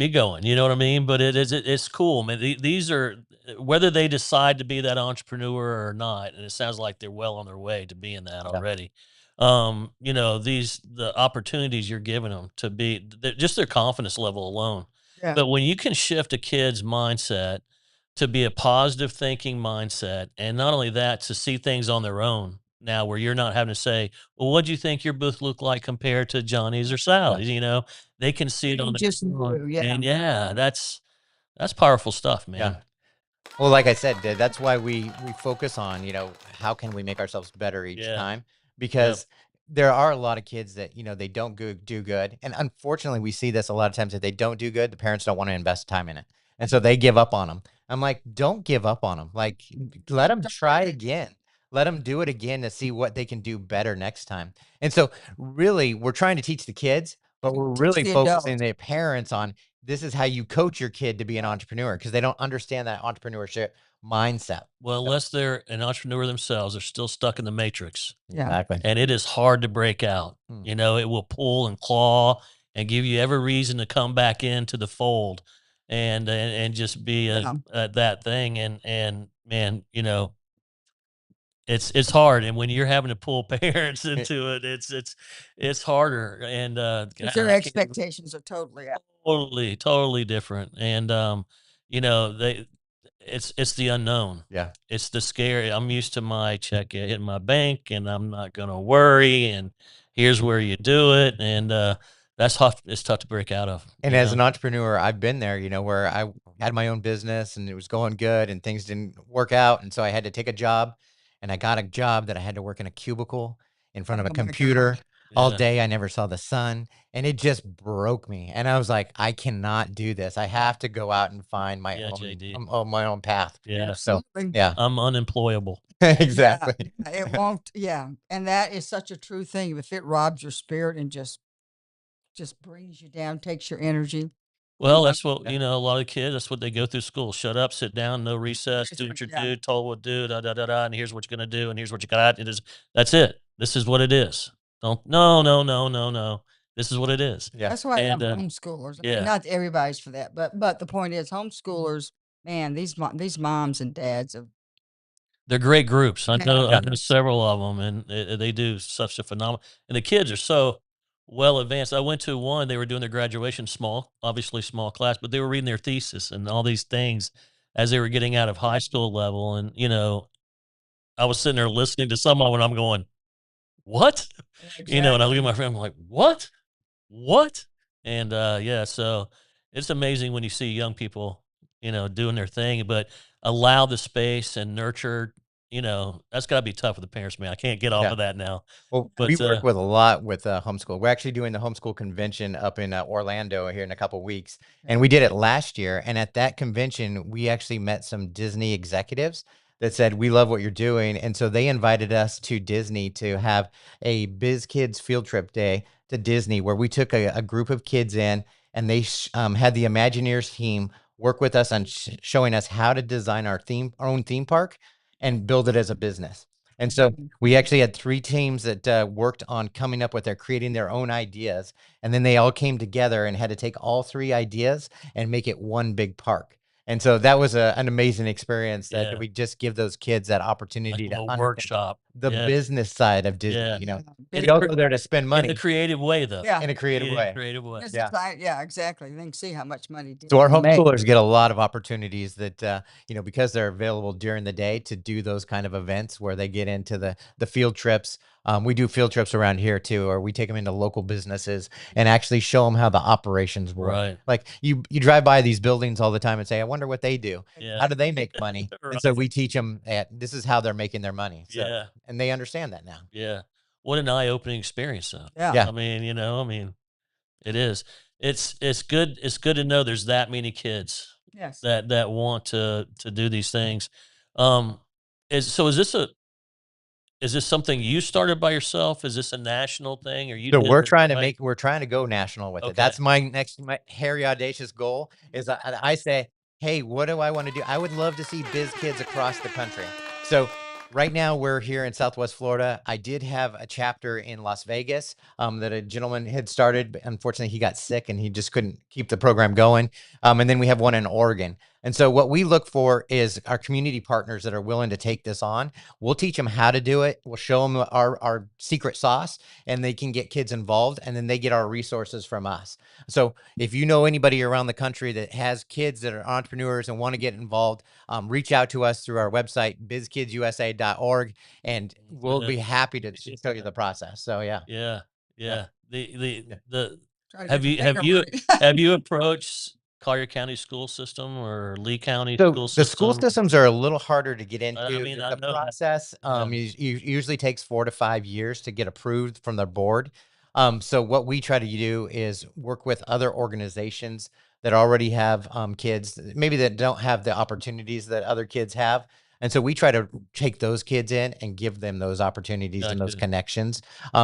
going. You know what I mean? But it's cool, man. These are, whether they decide to be that entrepreneur or not, and it sounds like they're well on their way to being that already. The opportunities you're giving them to be just their confidence level alone. Yeah. But when you can shift a kid's mindset to be a positive thinking mindset, and not only that, to see things on their own now, where you're not having to say, well, what do you think your booth looked like compared to Johnny's or Sally's? They can see it on their own. And that's powerful stuff, man. Yeah. Well, like I said, that's why we focus on, how can we make ourselves better each time? Because there are a lot of kids that, they don't do good. And unfortunately, we see this a lot of times. If they don't do good, the parents don't want to invest time in it. And so they give up on them. I'm like, don't give up on them. Like, let them try again. Let them do it again to see what they can do better next time. And so really, we're trying to teach the kids, but we're really focusing the parents on, this is how you coach your kid to be an entrepreneur, because they don't understand that entrepreneurship mindset. Well, unless they're an entrepreneur themselves, they're still stuck in the matrix. Yeah. Exactly. And it is hard to break out. It will pull and claw and give you every reason to come back into the fold and just be that thing. And man, it's hard. And when you're having to pull parents into it, it's harder. And their expectations are totally different. And it's the unknown. Yeah. It's the scary. I'm used to my check hitting my bank, and I'm not going to worry. And here's where you do it. And that's tough. It's tough to break out of. And as an entrepreneur, I've been there, where I had my own business and it was going good and things didn't work out. And so I had to take a job, and I got a job that I had to work in a cubicle in front of a computer all day. I never saw the sun, and it just broke me. And I was like, I cannot do this. I have to go out and find my own path. Yeah. So I'm unemployable. Exactly. It won't. Yeah. And that is such a true thing. If it robs your spirit and just brings you down, takes your energy. Well, that's what, a lot of kids, that's what they go through school. Shut up, sit down, no recess, do what you do, told what to do, and here's what you're going to do, and here's what you got. That's it. This is what it is. No. This is what it is. Yeah. That's why I have homeschoolers. I mean, not everybody's for that, but the point is, homeschoolers, man, these moms and dads they're great groups. I know several of them, and they do such a phenomenal. And the kids are so well advanced. I went to one, they were doing their graduation, obviously small class, but they were reading their thesis and all these things as they were getting out of high school level. And, I was sitting there listening to someone when I'm going, what? Exactly. And I look at my friend, I'm like, what? And, so it's amazing when you see young people, doing their thing, but allow the space and nurture. That's got to be tough with the parents, man. I can't get off of that now. Well, but we work with a lot with homeschool. We're actually doing the homeschool convention up in Orlando here in a couple of weeks. And we did it last year. And at that convention, we actually met some Disney executives that said, we love what you're doing. And so they invited us to Disney to have a Biz Kids field trip day to Disney, where we took a group of kids in, and they had the Imagineers team work with us on showing us how to design our own theme park and build it as a business. And so we actually had 3 teams that worked on coming up with creating their own ideas. And then they all came together and had to take all 3 ideas and make it one big park. And so that was an amazing experience that we just give those kids that opportunity like to a workshop, the business side of Disney. Yeah. You know, they all go there to spend money in a creative way, though. Yeah. in a creative way. Creative way. Yeah, exactly. They can see how much money. So our Disney makes. homeschoolers get a lot of opportunities that, you know, because they're available during the day to do those kind of events where they get into the field trips. We do field trips around here too, or we take them into local businesses and actually show them how the operations work. Right. Like you drive by these buildings all the time and say, I wonder what they do. Yeah. How do they make money? Right. And so we teach them this is how they're making their money. So, Yeah. and they understand that now. Yeah. What an eye-opening experience, though. Yeah. I mean, it is. It's good. It's good to know there's that many kids Yes. that want to do these things. Is this something you started by yourself? Is this a national thing, or you? So did we're it, trying to like- we're trying to go national with Okay. it. That's my hairy audacious goal. Is I say, hey, what do I want to do? I would love to see Biz Kids across the country. So right now we're here in Southwest Florida. I did have a chapter in Las Vegas that a gentleman had started, but unfortunately he got sick and he just couldn't keep the program going. And then we have one in Oregon. And so what we look for is our community partners that are willing to take this on. We'll teach them how to do it. We'll show them our secret sauce, and they can get kids involved, and then they get our resources from us. So if you know anybody around the country that has kids that are entrepreneurs and want to get involved, reach out to us through our website, bizkidsusa.org, and we'll be happy to show you the process. So yeah. Yeah. Try to Have get you the have finger you money. have you approached Collier County school system or Lee County So school the system? school systems are a little harder to get into. I mean, I The know that. process Yeah. usually takes 4 to 5 years to get approved from their board. So what we try to do is work with other organizations that already have kids, maybe that don't have the opportunities that other kids have. And so we try to take those kids in and give them those opportunities and those Gotcha. connections.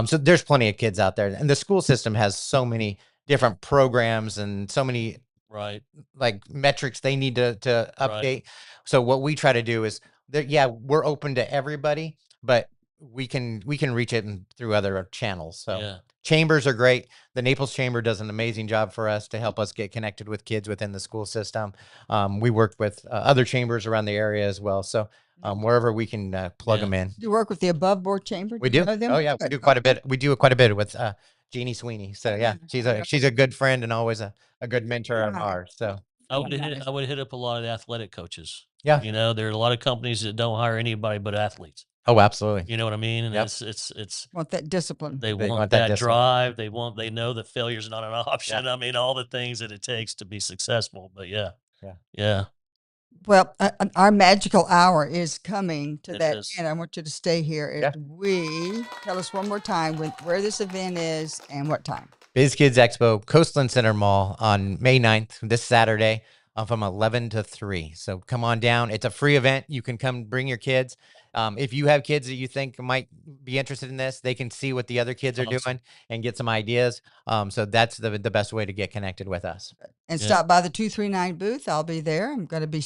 So there's plenty of kids out there, and the school system has so many different programs and so many Right. like metrics they need to update. Right. So what we try to do is that, yeah, we're open to everybody, but we can reach it through other channels. So Yeah. chambers are great. The Naples Chamber does an amazing job for us to help us get connected with kids within the school system. We work with other chambers around the area as well. So wherever we can plug them in. Do you work with the above board chamber? We you do. know them? Oh yeah, we Good. do quite a bit. We do quite a bit with Jeannie Sweeney. So yeah, she's a good friend and always a good mentor of ours. So I would hit up a lot of the athletic coaches. yeah. There are a lot of companies that don't hire anybody but athletes. Oh, absolutely. You know what I mean? And Yep. Want that discipline. they They want want that that discipline. drive. They know that failure's not an option. I mean, all the things that it takes to be successful. But yeah. Well, our magical hour is coming to It that is. end. I want you to stay here. Yeah. We tell us one more time where this event is and what time. Biz Kids Expo, Coastland Center Mall on May 9th, this Saturday, from 11 to 3. So come on down. It's a free event. You can come bring your kids. If you have kids that you think might be interested in this, they can see what the other kids are doing and get some ideas. So that's the best way to get connected with us. And stop by the 239 booth. I'll be there. I'm going to be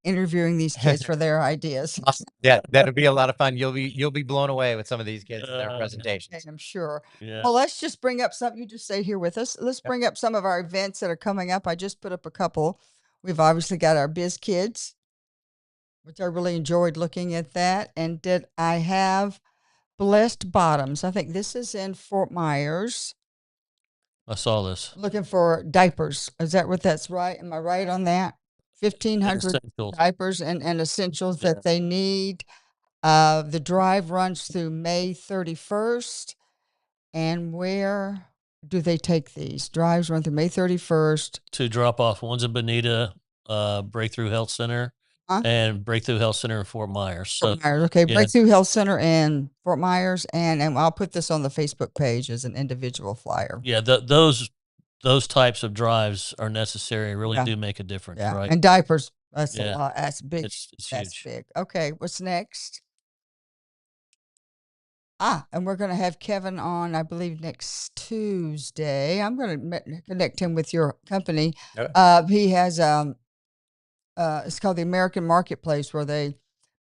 interviewing these kids for their ideas. Awesome. Yeah, that'll be a lot of fun. You'll be blown away with some of these kids and their presentations. I'm sure. Yeah. Well, let's just bring up something. You just stay here with us. Let's bring up some of our events that are coming up. I just put up a couple. We've obviously got our Biz Kids, which I really enjoyed looking at that. And did I have Blessed Bottoms? I think this is in Fort Myers. I saw this. Looking for diapers. Is that what that's right? Am I right on that? 1,500 Essentials. diapers and essentials that they need. The drive runs through May 31st. And where do they take these? Drives run through May 31st. 2 drop-off. One's in Bonita, Breakthrough Health Center, and Breakthrough Health Center in Fort Myers. Fort Myers. Okay, Breakthrough Health Center in Fort Myers, and I'll put this on the Facebook page as an individual flyer. Yeah, those types of drives are necessary. Really do make a difference, right? And diapers. That's a lot. That's big. It's That's huge. big. Okay, what's next? And we're going to have Kevin on, I believe, next Tuesday. I'm going to connect him with your company. Okay. He has it's called the American Marketplace, where they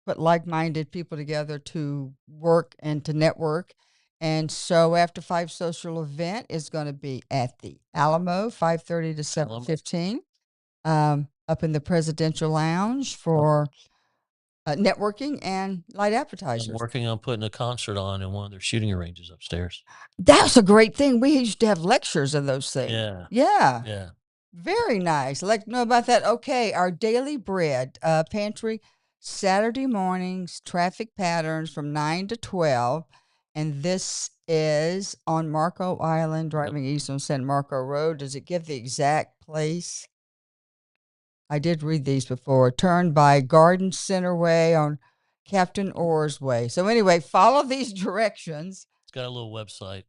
put like-minded people together to work and to network. And so After Five social event is going to be at the Alamo, 5:30 to 7:15, up in the Presidential Lounge for networking and light I'm appetizers. working on putting a concert on in one of their shooting ranges upstairs. That's a great thing. We used to have lectures of those things. Yeah. Yeah. Yeah. Very nice. Like to know about that. Okay, our daily bread pantry, Saturday mornings, traffic patterns from 9 to 12. And this is on Marco Island, driving east on San Marco Road. Does it give the exact place? I did read these before. Turn by Garden Center Way on Captain Orr's Way. So anyway, follow these directions. It's got a little website.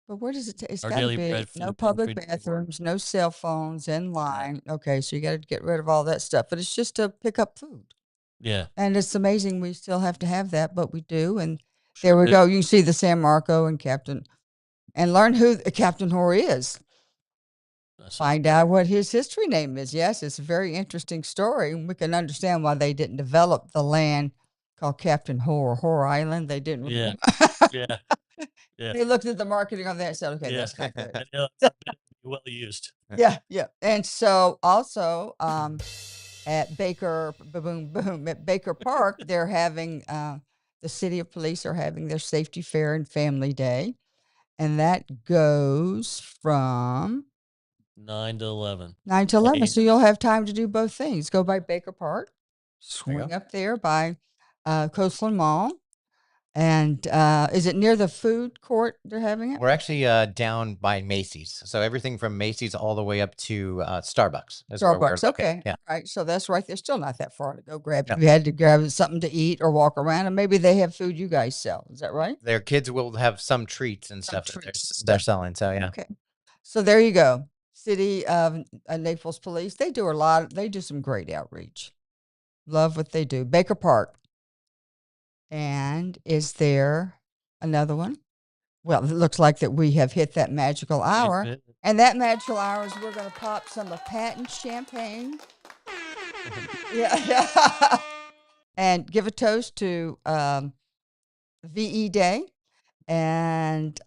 But where does it take? It's Our got to daily be bread no food public pantry. bathrooms, no cell phones in line. Okay, so you got to get rid of all that stuff. But it's just to pick up food. Yeah. And it's amazing we still have to have that, but we do. And there we go. You can see the San Marco and Captain, and learn who Captain Orr is. Find out what his history name is. Yes, it's a very interesting story. And we can understand why they didn't develop the land called Captain Horror Island. They didn't. Yeah. Yeah. Yeah. They looked at the marketing of that and said, okay, that's not good. I know, well used. Yeah. And so also at Baker, boom, boom, at Baker Park, they're having, the city of police are having their safety fair and family day. And that goes from 9 to 11. 9 to 11. So you'll have time to do both things. Go by Baker Park, swing up there by Coastland Mall. And is it near the food court they're having it? We're actually down by Macy's. So everything from Macy's all the way up to Starbucks. Starbucks. Okay. Yeah. All right. So that's right. They're still not that far to go grab. No. You had to grab something to eat or walk around, and maybe they have food you guys sell. Is that right? Their kids will have some treats and stuff that they're selling. So, yeah. Okay. So there you go. City of Naples Police. They do they do some great outreach. Love what they do. Baker Park. And is there another one? Well, it looks like that we have hit that magical hour. And that magical hour is we're going to pop some of Patton's champagne. Yeah. And give a toast to VE Day and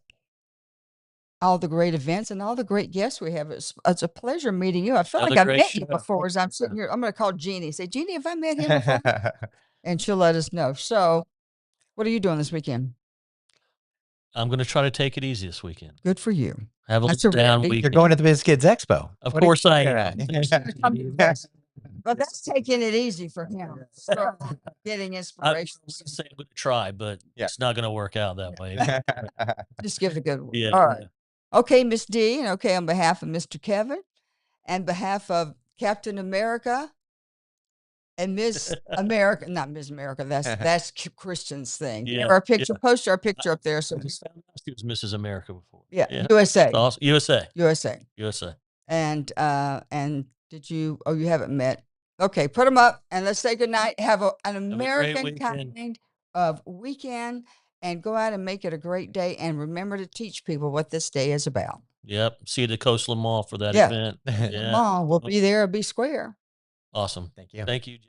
all the great events and all the great guests we have. It's a pleasure meeting you. I feel like I've met you before as I'm sitting here. I'm going to call Jeannie. Say, Jeannie, have I met him before? And she'll let us know. So what are you doing this weekend? I'm going to try to take it easy this weekend. Good for you. Have a down weekend. You're going to the Biz Kids Expo. Of course I am. Well, that's taking it easy for him. So getting inspiration. I'm going to try, but it's not going to work out that way. Just give it a good one. Yeah. All right. Okay, Miss D, and okay, on behalf of Mr. Kevin, and behalf of Captain America and Miss America, not Miss America. That's Christian's thing. Yeah. Our picture, post our picture up there. So she was Mrs. America before. Yeah. USA. Awesome. USA. And did you? Oh, you haven't met. Okay, put them up and let's say good night. Have an American kind of weekend and go out and make it a great day. And remember to teach people what this day is about. Yep. See you at the Coastland Mall for that event. Yeah. Mall will be there. It'll be square. Awesome. Thank you. Thank you.